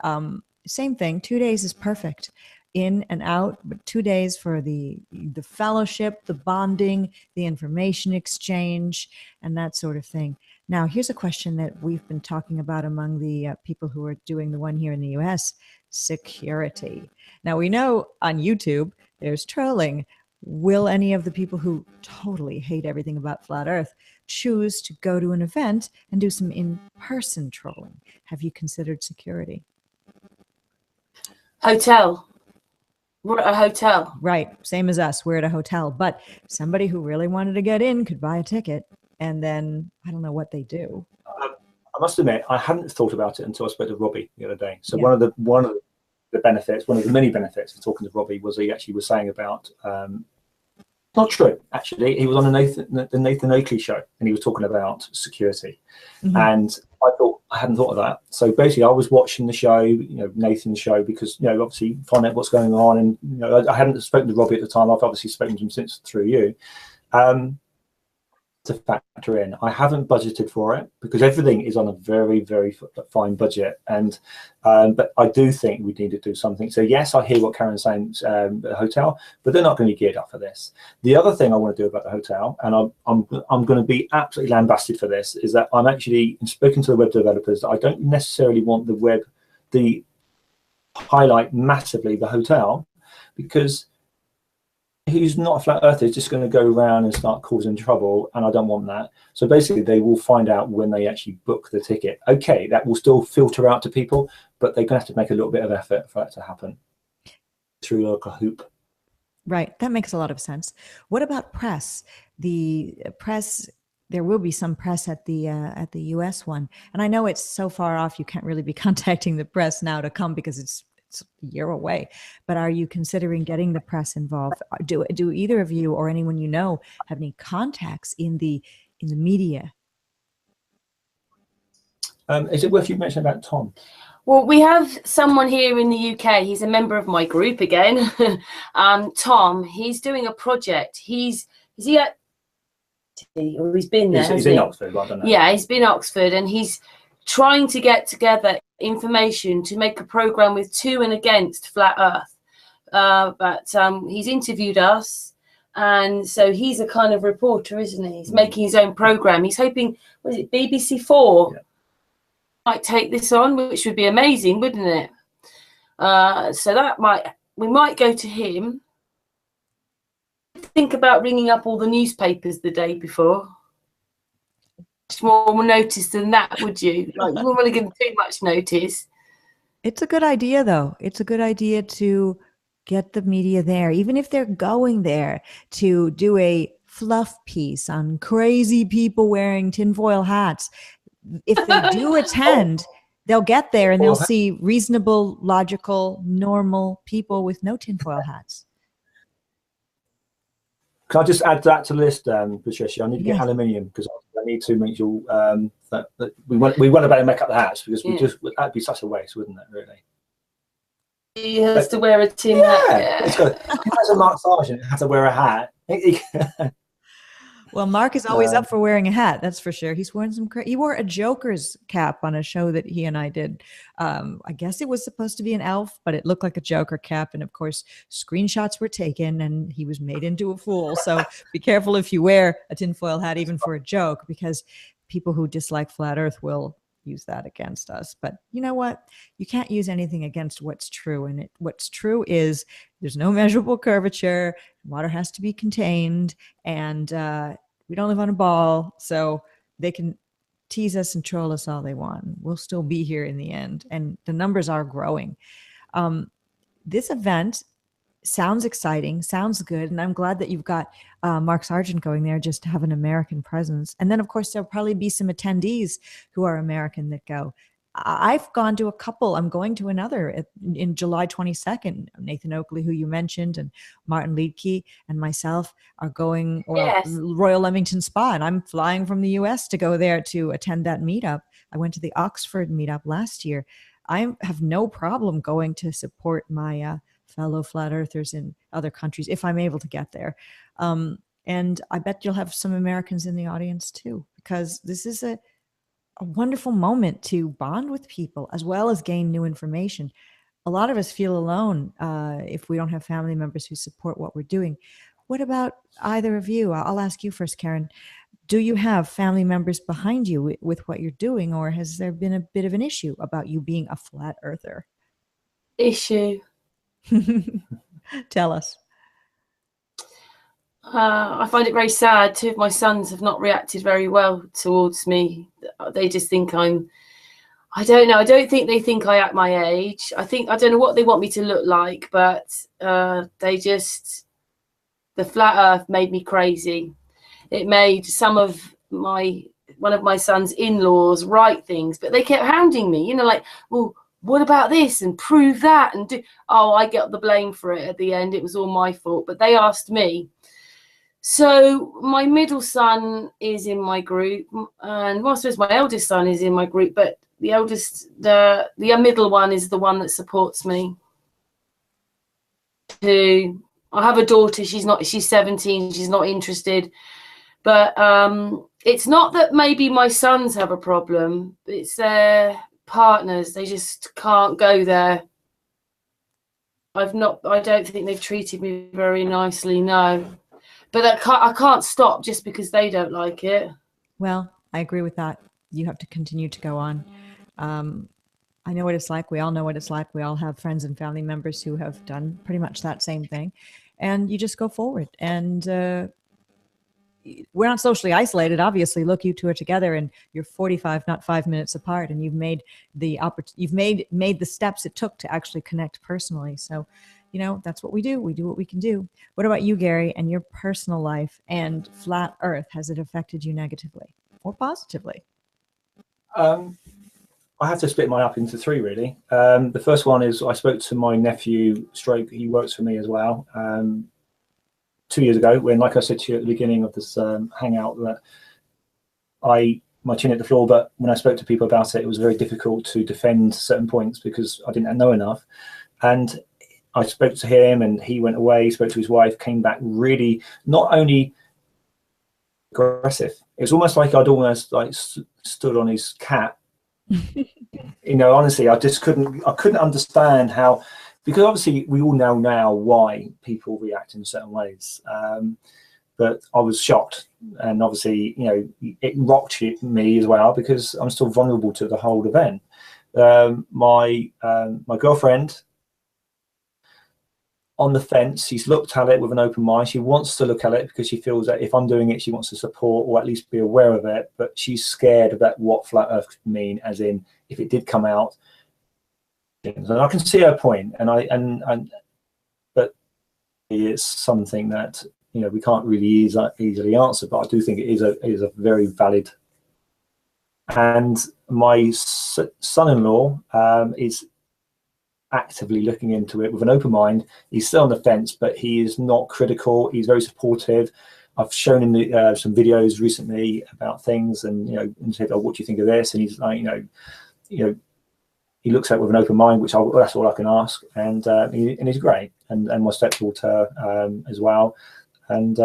same thing. 2 days is perfect. In and out, but 2 days for the fellowship, the bonding, the information exchange, and that sort of thing. Now, here's a question that we've been talking about among the people who are doing the one here in the US: security. Now, we know on YouTube there's trolling. Will any of the people who totally hate everything about Flat Earth choose to go to an event and do some in-person trolling? Have you considered security? Hotel. We're at a hotel. Right. Same as us. We're at a hotel. But somebody who really wanted to get in could buy a ticket, and then I don't know what they do. I must admit, I hadn't thought about it until I spoke to Robbie the other day. So one of the benefits, one of the many benefits of talking to Robbie was he actually was saying about, not true, actually. He was on the Nathan Oakley show, and he was talking about security. Mm-hmm. And I thought, I hadn't thought of that. So basically I was watching the show, Nathan's show, because, obviously find out what's going on. And, I hadn't spoken to Robbie at the time. I've obviously spoken to him since through you. To factor in, I haven't budgeted for it because everything is on a very, very fine budget. And, but I do think we need to do something. So yes, I hear what Karen's saying, the hotel, but they're not going to be geared up for this. The other thing I want to do about the hotel, and I'm going to be absolutely lambasted for this, is that I'm actually spoken to the web developers that I don't necessarily want the highlight massively the hotel, because who's not a flat earther is just going to go around and start causing trouble, and I don't want that. So basically they will find out when they actually book the ticket. Okay, that will still filter out to people, but they're going to have to make a little bit of effort for that to happen through like a hoop. Right. That makes a lot of sense. What about press? The there will be some press at the U.S. one, and I know it's so far off you can't really be contacting the press now to come because it's a year away. But are you considering getting the press involved? Do either of you or anyone you know have any contacts in the media? Is it worth you mentioning about Tom? Well, we have someone here in the UK. He's a member of my group again. Tom, he's doing a project. Is he at? Or he's been there. He's in Oxford. I don't know. Yeah, he's been Oxford, and he's trying to get together information to make a program with to and against flat Earth. But he's interviewed us, and so he's a kind of reporter, isn't he? He's making his own program. He's hoping, was it BBC4? Yeah. Might take this on, which would be amazing, wouldn't it? So we might go to him. Think about ringing up all the newspapers the day before. Much more notice than that, would you? Like, you wouldn't want to give them too much notice. It's a good idea, though. It's a good idea to get the media there, even if they're going there to do a fluff piece on crazy people wearing tinfoil hats. If they do attend, they'll get there and they'll see reasonable, logical, normal people with no tinfoil hats. Can I just add that to the list, Patricia? I need to get aluminium because I need to make sure that we want to better make up the hats because that'd be such a waste, wouldn't it? Really. He has to wear a tin hat. Yeah. As a Mark Sargent, has to wear a hat. Well, Mark is always up for wearing a hat. That's for sure. He's wearing he wore a Joker's cap on a show that he and I did. I guess it was supposed to be an elf, but it looked like a Joker cap. And of course, screenshots were taken and he was made into a fool. So be careful if you wear a tinfoil hat, even for a joke, because people who dislike flat Earth will use that against us. But you know what? You can't use anything against what's true. And what's true is there's no measurable curvature. Water has to be contained. And we don't live on a ball. So they can tease us and troll us all they want. We'll still be here in the end. And the numbers are growing. This event sounds exciting, sounds good. And I'm glad that you've got Mark Sargent going there just to have an American presence. And then, of course, there'll probably be some attendees who are American that go. I've gone to a couple. I'm going to another in July 22nd. Nathan Oakley, who you mentioned, and Martin Liedtke and myself are going Royal Leamington Spa. And I'm flying from the US to go there to attend that meetup. I went to the Oxford meetup last year. I have no problem going to support my fellow flat earthers in other countries if I'm able to get there. And I bet you'll have some Americans in the audience too, because this is a wonderful moment to bond with people as well as gain new information. A lot of us feel alone if we don't have family members who support what we're doing. What about either of you? I'll ask you first, Karen. Do you have family members behind you with what you're doing, or has there been a bit of an issue about you being a flat earther? Issue. Tell us. I find it very sad. Two of my sons have not reacted very well towards me. They just think I don't know. I don't think they think I act my age. I don't know what they want me to look like, but the flat earth made me crazy. It made one of my son's in-laws write things, but they kept hounding me, like, well, what about this and prove that and do. I get the blame for it at the end. It was all my fault, but they asked me. So my middle son is in my group, and I suppose my eldest son is in my group, but the middle one is the one that supports me. I have a daughter. She's 17. She's not interested, but it's not that maybe my sons have a problem. It's their partners. They just can't go there. I don't think they've treated me very nicely. No. But I can't stop just because they don't like it. Well, I agree with that. You have to continue to go on. I know what it's like. We all know what it's like. We all have friends and family members who have done pretty much that same thing. And you just go forward. And we're not socially isolated. Obviously, look, you two are together and you're 45, not 5 minutes apart. And you've made the steps it took to actually connect personally. So you know, that's what we do. We do what we can do. What about you, Gary, and your personal life and flat Earth? Has it affected you negatively or positively? I have to split mine up into three, really. The first one is I spoke to my nephew, Stroke. He works for me as well. 2 years ago, when, like I said to you at the beginning of this hangout, that my chin hit the floor, but when I spoke to people about it, it was very difficult to defend certain points because I didn't know enough. And I spoke to him, and he went away, spoke to his wife, came back really not only aggressive. It was almost like I'd almost like stood on his cat. You know, honestly, I couldn't understand how, because obviously we all know now why people react in certain ways. But I was shocked, and obviously, you know, it rocked me as well because I'm still vulnerable to the whole event. My girlfriend, on the fence, she's looked at it with an open mind. She wants to look at it because she feels that if I'm doing it, she wants to support or at least be aware of it. But she's scared of that, what flat Earth could mean, as in if it did come out. And I can see her point, but it's something that, you know, we can't really easily answer. But I do think it is a very valid. And my son-in-law is actively looking into it with an open mind. He's still on the fence, but he is not critical. He's very supportive. I've shown him some videos recently about things, and you know, and said, "Oh, what do you think of this?" And he's like, you know, he looks at it with an open mind, which that's all I can ask. And he's great, and my stepdaughter as well. And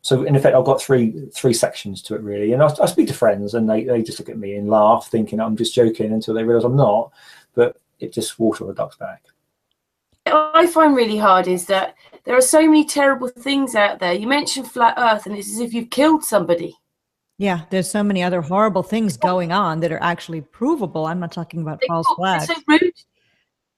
so in effect, I've got three sections to it really. And I speak to friends, and they just look at me and laugh, thinking I'm just joking, until they realise I'm not. But it just water on a duck's back. What I find really hard is that there are so many terrible things out there. You mentioned flat Earth, and it's as if you've killed somebody. Yeah, there's so many other horrible things going on that are actually provable. I'm not talking about false flags. So rude.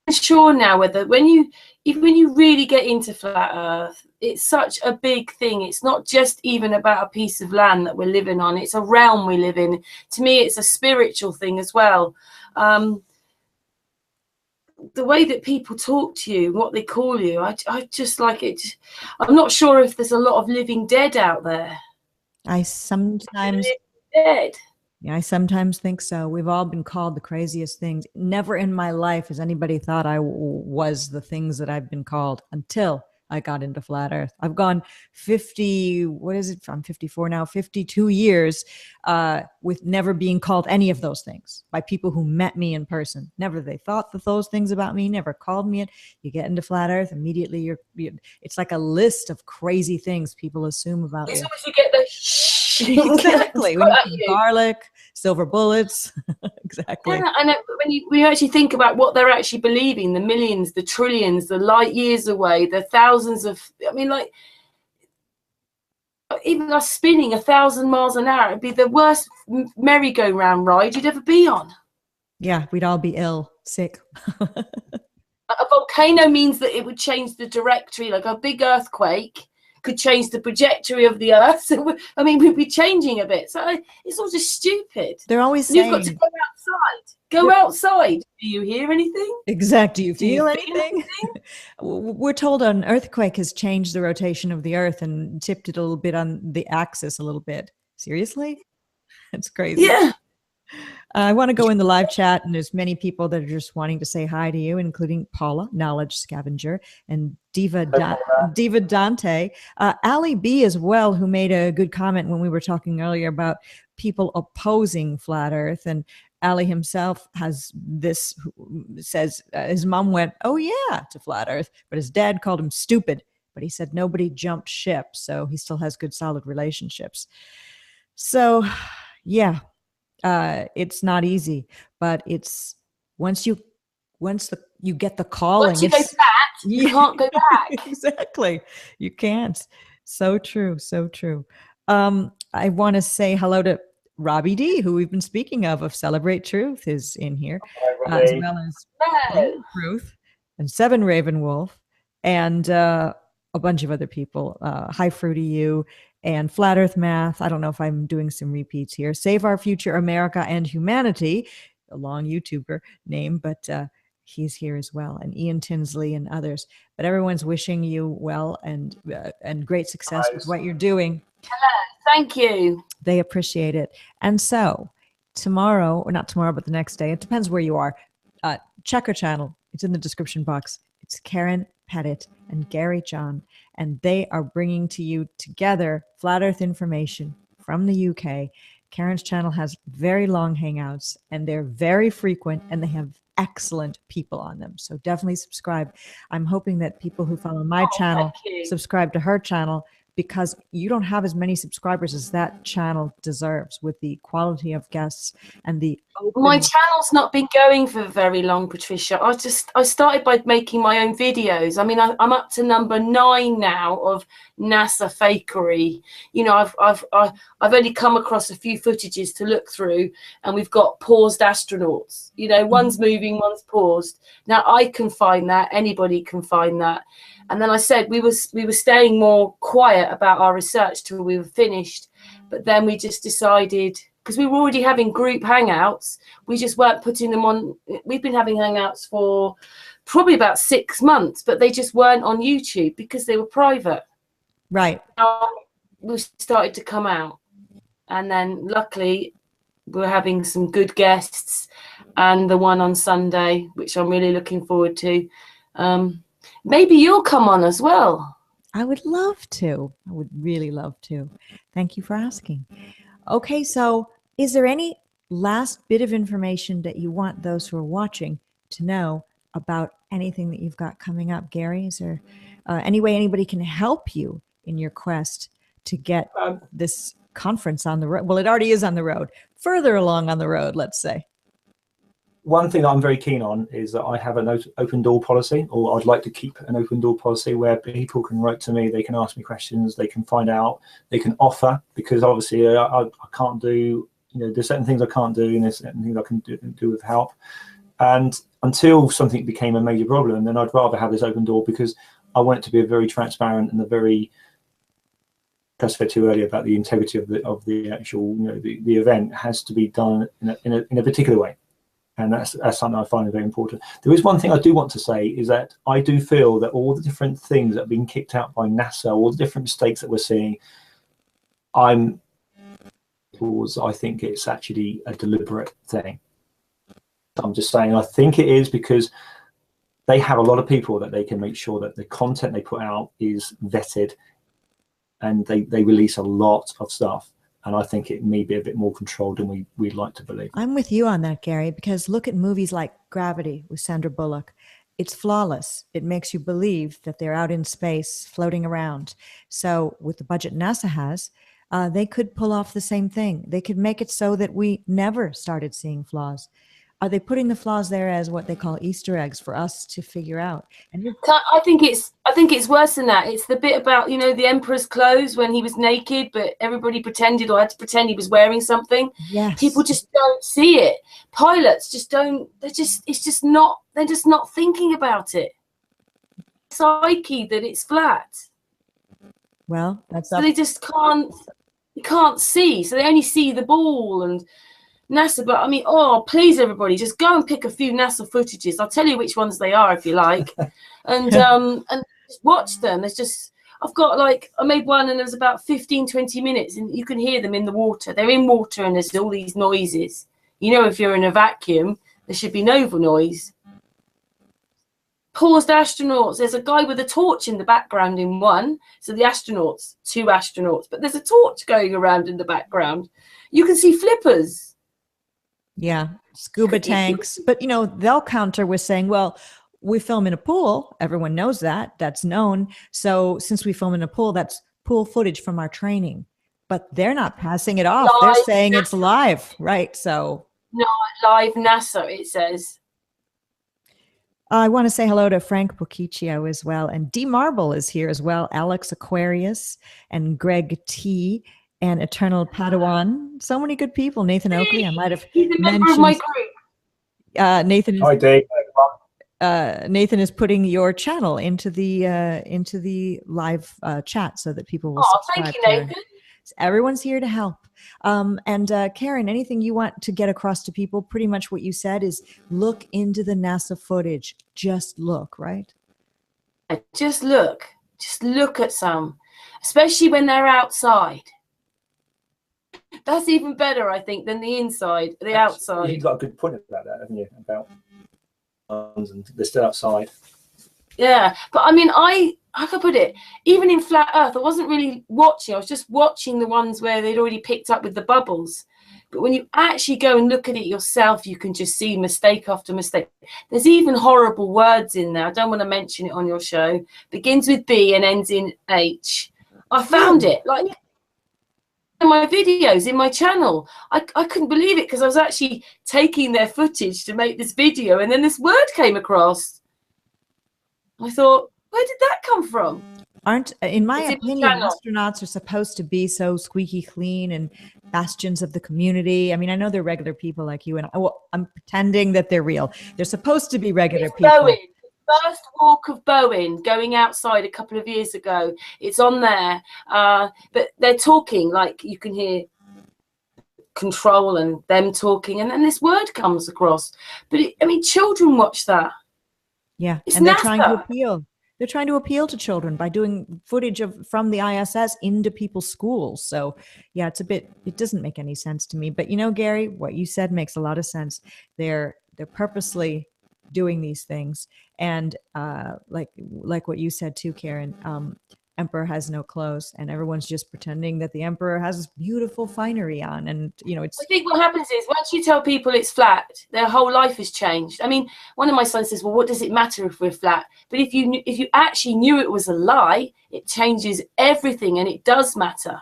I'm sure now whether when you really get into flat Earth, it's such a big thing. It's not just even about a piece of land that we're living on. It's a realm we live in. To me, it's a spiritual thing as well. The way that people talk to you, what they call you, I just like it. I'm not sure if there's a lot of living dead out there. I sometimes think so. We've all been called the craziest things. Never in my life has anybody thought I was the things that I've been called until I got into flat Earth. I've gone 52 years with never being called any of those things by people who met me in person. Never they thought that those things about me, never called me it. You get into flat Earth, immediately it's like a list of crazy things people assume about you. As soon as you get the exactly. Garlic, silver bullets. Exactly. Yeah, and when we actually think about what they're actually believing, the millions, the trillions, the light years away, the thousands of, I mean, like, even us spinning 1,000 miles an hour, it'd be the worst merry-go-round ride you'd ever be on. Yeah, we'd all be ill, sick. A volcano means that it would change the trajectory, like a big earthquake could change the trajectory of the Earth. So, I mean, we'd be changing a bit. So it's all just stupid. They're always saying, you've got to go outside. Go outside. Do you hear anything? Exactly. Do you feel anything? We're told an earthquake has changed the rotation of the Earth and tipped it a little bit on the axis a little bit. Seriously? That's crazy. Yeah. I want to go in the live chat, and there's many people that are just wanting to say hi to you, including Paula, Knowledge Scavenger, and Diva Dante. Ali B as well, who made a good comment when we were talking earlier about people opposing flat Earth. And Ali himself has this, says his mom went, "Oh yeah," to flat Earth, but his dad called him stupid. But he said nobody jumped ship, so he still has good, solid relationships. So, yeah. It's not easy, but it's once you get the calling, once you go back, you can't go back. Exactly, you can't. So true, so true. I want to say hello to Robbie D, who we've been speaking of Celebrate Truth, is in here, as well as Truth and Seven Raven Wolf and a bunch of other people. Hi, Fruity You. And Flat Earth Math. I don't know if I'm doing some repeats here. Save Our Future, America and Humanity, a long YouTuber name, but he's here as well, and Ian Tinsley and others. But everyone's wishing you well and great success with what you're doing. Thank you. They appreciate it. And so tomorrow, or not tomorrow, but the next day, it depends where you are, check her channel. It's in the description box. It's Karen, Pettitt, and Gary John, and they are bringing to you together flat earth information from the UK. Karen's channel has very long hangouts, and they're very frequent, and they have excellent people on them. So definitely subscribe. I'm hoping that people who follow my channel subscribe to her channel, because you don't have as many subscribers as that channel deserves with the quality of guests and the open... My channel's not been going for very long, Patricia. I started by making my own videos. I mean, I'm up to number 9 now of NASA fakery. You know, I've only come across a few footages to look through, and we've got paused astronauts. You know, one's moving, one's paused. Now I can find that. Anybody can find that. And then I said we were staying more quiet about our research till we were finished. But then we just decided, because we were already having group hangouts, we just weren't putting them on. We've been having hangouts for probably about 6 months, but they just weren't on YouTube because they were private. Right. We started to come out. And then luckily we're having some good guests, and the one on Sunday, which I'm really looking forward to. Maybe you'll come on as well. I would love to. I would really love to. Thank you for asking. Okay, so is there any last bit of information that you want those who are watching to know about anything that you've got coming up? Gary, is there any way anybody can help you in your quest to get this conference on the road? Well, it already is on the road. Further along on the road, let's say. One thing that I'm very keen on is that I have an open door policy, or I'd like to keep an open door policy where people can write to me, they can ask me questions, they can find out, they can offer, because obviously I can't do, you know, there's certain things I can't do, and there's certain things I can do with help. And until something became a major problem, then I'd rather have this open door, because I want it to be a very transparent and a very, as I said to you earlier about the integrity of the actual, you know, the event has to be done in a particular way. And that's something I find very important. There is one thing I do want to say, is that I do feel that all the different things that have been kicked out by NASA, all the different mistakes that we're seeing, I think it's actually a deliberate thing. I'm just saying, I think it is, because they have a lot of people that they can make sure that the content they put out is vetted, and they release a lot of stuff. And I think it may be a bit more controlled than we'd like to believe. I'm with you on that, Gary, because look at movies like Gravity with Sandra Bullock. It's flawless. It makes you believe that they're out in space floating around. So with the budget NASA has, they could pull off the same thing. They could make it so that we never started seeing flaws. Are they putting the flaws there as what they call Easter eggs for us to figure out? And I think it's worse than that. It's the bit about, you know, the emperor's clothes when he was naked, but everybody pretended, or had to pretend he was wearing something. Yes. People just don't see it. Pilots just don't. They're just not thinking about it. Psyche that it's flat. Well, that's so they just can't see. So they only see the ball and NASA. But I mean, oh, please, everybody, just go and pick a few NASA footages. I'll tell you which ones they are if you like, and just watch them. There's just, I made one, and there was about 15-20 minutes, and you can hear them in the water. They're in water, and there's all these noises. You know, if you're in a vacuum, there should be no noise. Paused astronauts. There's a guy with a torch in the background in one. So the astronauts, 2 astronauts, but there's a torch going around in the background. You can see flippers. Yeah, scuba tanks. But, you know, they'll counter with saying, well, we film in a pool. Everyone knows that. That's known. So since we film in a pool, that's pool footage from our training. But they're not passing it off. Live they're saying NASA. It's live, right? So no, live NASA, it says. I want to say hello to Frank Bocchiccio as well. And D Marble is here as well. Alex Aquarius and Greg T. and Eternal Padawan. So many good people. Nathan Oakley, I might have He's a member mentioned. of my group. Nathan is, Hi, Dave. Nathan is putting your channel into the live chat so that people will Oh, subscribe thank you, to it. Nathan. Everyone's here to help. And Karen, anything you want to get across to people? Pretty much what you said is look into the NASA footage. Just look, right? Just look at some, especially when they're outside. That's even better, I think, than the inside, the outside. You've got a good point about that, haven't you? About and they're still outside. Yeah, but I mean, I could put it, even in Flat Earth, I wasn't really watching. I was just watching the ones where they'd already picked up with the bubbles. But when you actually go and look at it yourself, you can just see mistake after mistake. There's even horrible words in there. I don't want to mention it on your show. Begins with B and ends in H. I found it like in my videos in my channel. I couldn't believe it because I was actually taking their footage to make this video, and then this word came across. I thought, where did that come from? In my opinion, astronauts are supposed to be so squeaky clean and bastions of the community. I mean, I know they're regular people like you, and I'm pretending that they're real. They're supposed to be regular people. Bowen, the first walk of Bowen, going outside a couple of years ago. It's on there, but they're talking like you can hear control and them talking, and then this word comes across. But I mean, children watch that. Yeah, it's and they're NASA. trying to appeal. They're trying to appeal to children by doing footage from the ISS into people's schools. So yeah, it doesn't make any sense to me. But you know, Gary, what you said makes a lot of sense. They're purposely doing these things. And like what you said too, Karen, Emperor has no clothes, and everyone's just pretending that the Emperor has beautiful finery on. And you know, I think what happens is once you tell people it's flat, their whole life has changed. I mean, one of my sons says, well, what does it matter if we're flat? But if you actually knew it was a lie, it changes everything, and it does matter.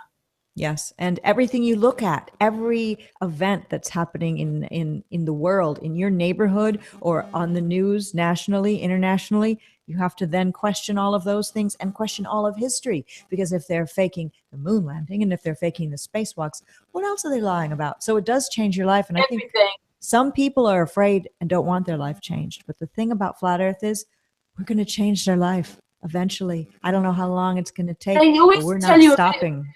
Yes, and everything you look at, every event that's happening in the world, in your neighborhood or on the news, nationally, internationally, you have to then question all of those things and question all of history. Because if they're faking the moon landing and if they're faking the spacewalks, what else are they lying about? So it does change your life. And everything. I think some people are afraid and don't want their life changed. But the thing about Flat Earth is we're going to change their life eventually. I don't know how long it's going to take, but we're not stopping.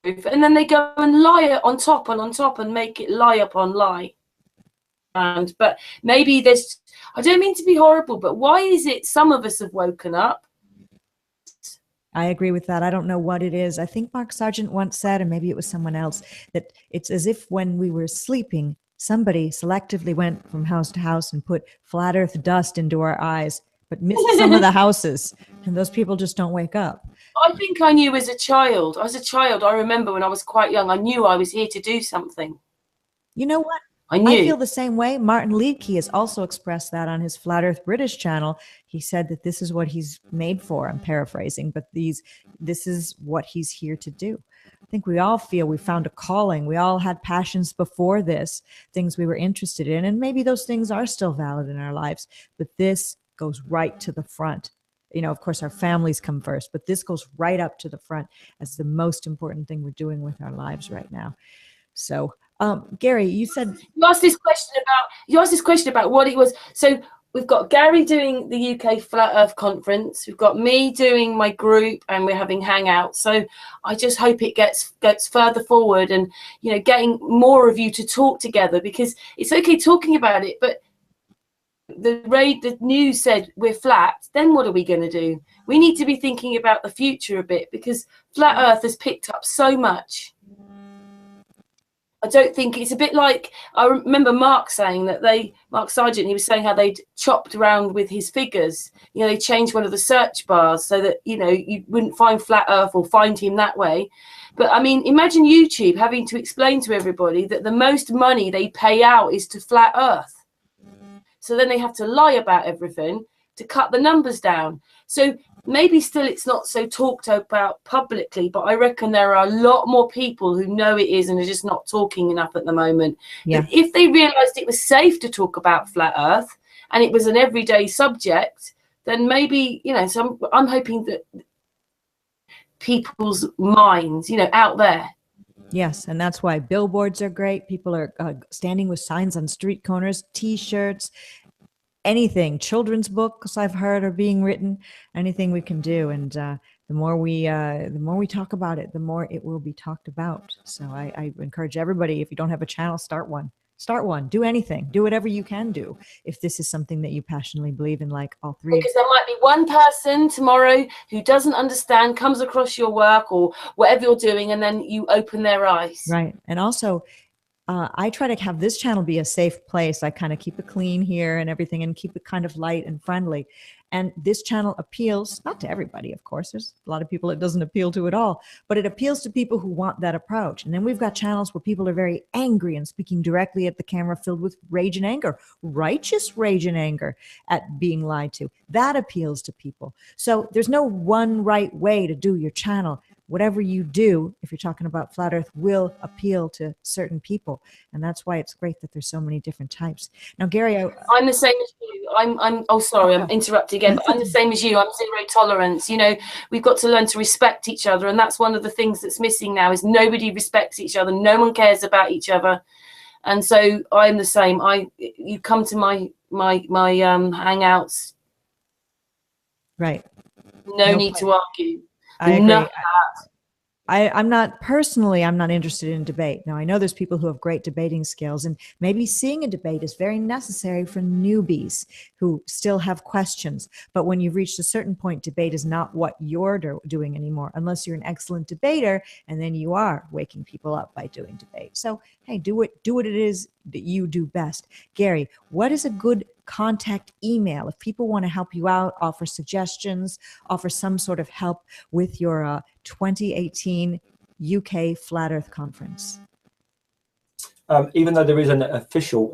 And then they go and lie on top and make it lie upon lie. But maybe there's, I don't mean to be horrible, but why is it some of us have woken up? I agree with that. I don't know what it is. I think Mark Sargent once said, and maybe it was someone else, that it's as if when we were sleeping, somebody selectively went from house to house and put flat earth dust into our eyes, but missed some of the houses. And those people just don't wake up. I think I knew as a child. I remember when I was quite young, I knew I was here to do something. You know what? I feel the same way. Martin Liedtke has also expressed that on his Flat Earth British channel. He said that this is what he's made for. I'm paraphrasing, but this is what he's here to do. I think we all feel we found a calling. We all had passions before this, things we were interested in, and maybe those things are still valid in our lives, but this goes right to the front. You know, of course, our families come first, but this goes right up to the front as the most important thing we're doing with our lives right now. So, Gary, you asked this question about what it was. So we've got Gary doing the UK Flat Earth Conference. We've got me doing my group, and we're having hangouts. So I just hope it gets further forward, and you know, getting more of you to talk together, because it's okay talking about it, but the news said we're flat. Then what are we going to do? We need to be thinking about the future a bit, because Flat Earth has picked up so much. I don't think it's a bit like, I remember Mark saying that Mark Sargent, he was saying how they'd chopped around with his figures. You know, they changed one of the search bars so that, you know, you wouldn't find Flat Earth or find him that way. But I mean, imagine YouTube having to explain to everybody that the most money they pay out is to Flat Earth. So then they have to lie about everything to cut the numbers down. So maybe still it's not so talked about publicly, but I reckon there are a lot more people who know it is and are just not talking enough at the moment. Yeah. But if they realised it was safe to talk about Flat Earth and it was an everyday subject, then maybe, you know, so I'm hoping that people's minds, you know, out there. Yes, and that's why billboards are great. People are standing with signs on street corners, T-shirts, anything. Children's books I've heard are being written. Anything we can do, and the more we talk about it, the more it will be talked about. So I encourage everybody, if you don't have a channel, start one. Do anything, do whatever you can do if this is something that you passionately believe in, like all three. Because there might be one person tomorrow who doesn't understand, comes across your work or whatever you're doing, and then you open their eyes. Right. And also, I try to have this channel be a safe place. I kind of keep it clean here and everything, and keep it kind of light and friendly. And this channel appeals, not to everybody, of course. There's a lot of people it doesn't appeal to at all, but it appeals to people who want that approach. And then we've got channels where people are very angry and speaking directly at the camera, filled with rage and anger, righteous rage and anger at being lied to. That appeals to people. So there's no one right way to do your channel. Whatever you do, if you're talking about flat earth, will appeal to certain people. And that's why it's great that there's so many different types. Now, Gary, I'm the same as you. I'm sorry, I'm interrupting again, but I'm the same as you. I'm zero tolerance. You know, we've got to learn to respect each other. And that's one of the things that's missing now, is nobody respects each other. No one cares about each other. And so I'm the same. You come to my hangouts. Right. No need to argue. I agree. I'm not interested in debate. Now, I know there's people who have great debating skills, and maybe seeing a debate is very necessary for newbies who still have questions. But when you've reached a certain point, debate is not what you're doing anymore, unless you're an excellent debater, and then you are waking people up by doing debate. So, hey, do what it is that you do best. Gary, what is a good contact email if people want to help you out, offer suggestions, offer some sort of help with your 2018 UK Flat Earth Conference? Even though there is an official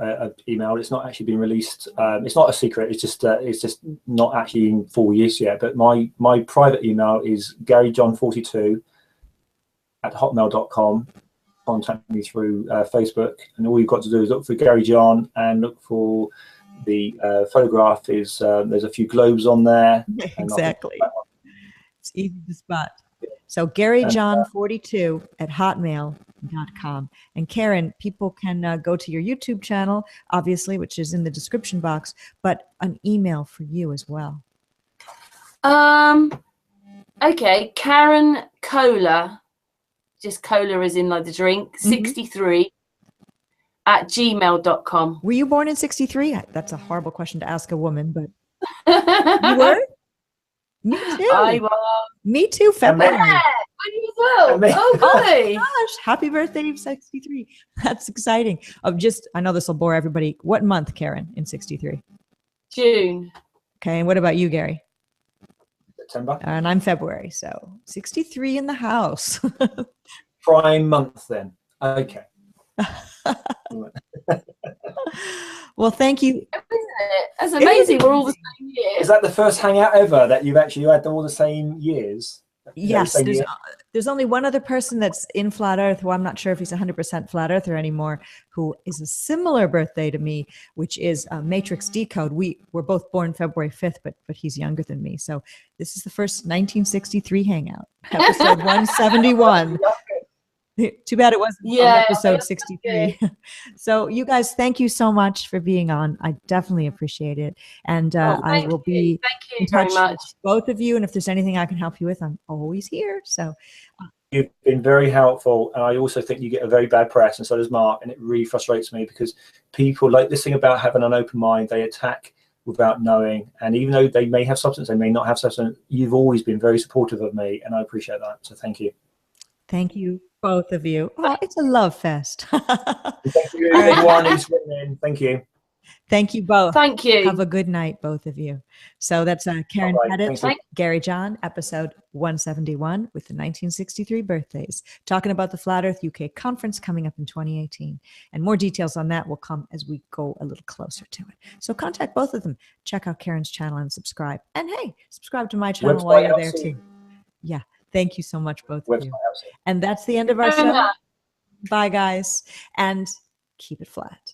email, it's not actually been released. It's not a secret. It's just not actually in full use yet. But my private email is garyjohn42@hotmail.com. Contact me through Facebook, and all you've got to do is look for Gary John and look for the photograph. Is there's a few globes on there. Exactly. It's easy to spot. So GaryJohn42@hotmail.com. And Karen, people can go to your YouTube channel, obviously, which is in the description box, but an email for you as well. Okay, Karen Cola, just cola as in like the drink, 63 @gmail.com. Were you born in 63? That's a horrible question to ask a woman, but you were? Me too. I was. Me too, February. Yeah, you as well. Oh, golly. Gosh, happy birthday, 63. That's exciting. I know this will bore everybody. What month, Karen, in 63? June. Okay, and what about you, Gary? September. And I'm February, so 63 in the house. Prime month then. Okay. Well, thank you. Isn't it? That's amazing. We're all the same year. Is that the first hangout ever that you've actually had all the same years? Yes, there's only one other person that's in Flat Earth who I'm not sure if he's 100% Flat Earther anymore, who is a similar birthday to me, which is Matrix Decode. We were both born February 5th, but he's younger than me. So this is the first 1963 hangout, episode 171. Too bad it wasn't on episode 63. So you guys, thank you so much for being on. I definitely appreciate it. And I will be in touch with both of you. And if there's anything I can help you with, I'm always here. So you've been very helpful. And I also think you get a very bad press, and so does Mark. And it really frustrates me because people like this thing about having an open mind, they attack without knowing. And even though they may have substance, they may not have substance. You've always been very supportive of me, and I appreciate that. So thank you. Thank you, both of you. Oh, it's a love fest. Thank you, everyone who's written in. Thank you. Thank you both. Thank you. Have a good night, both of you. So that's Karen Pettitt, Gary John, episode 171 with the 1963 birthdays, talking about the Flat Earth UK conference coming up in 2018. And more details on that will come as we go a little closer to it. So contact both of them. Check out Karen's channel and subscribe. And hey, subscribe to my channel while you're there too. Yeah. Thank you so much, both of you. And that's the end of our show. Bye, guys. And keep it flat.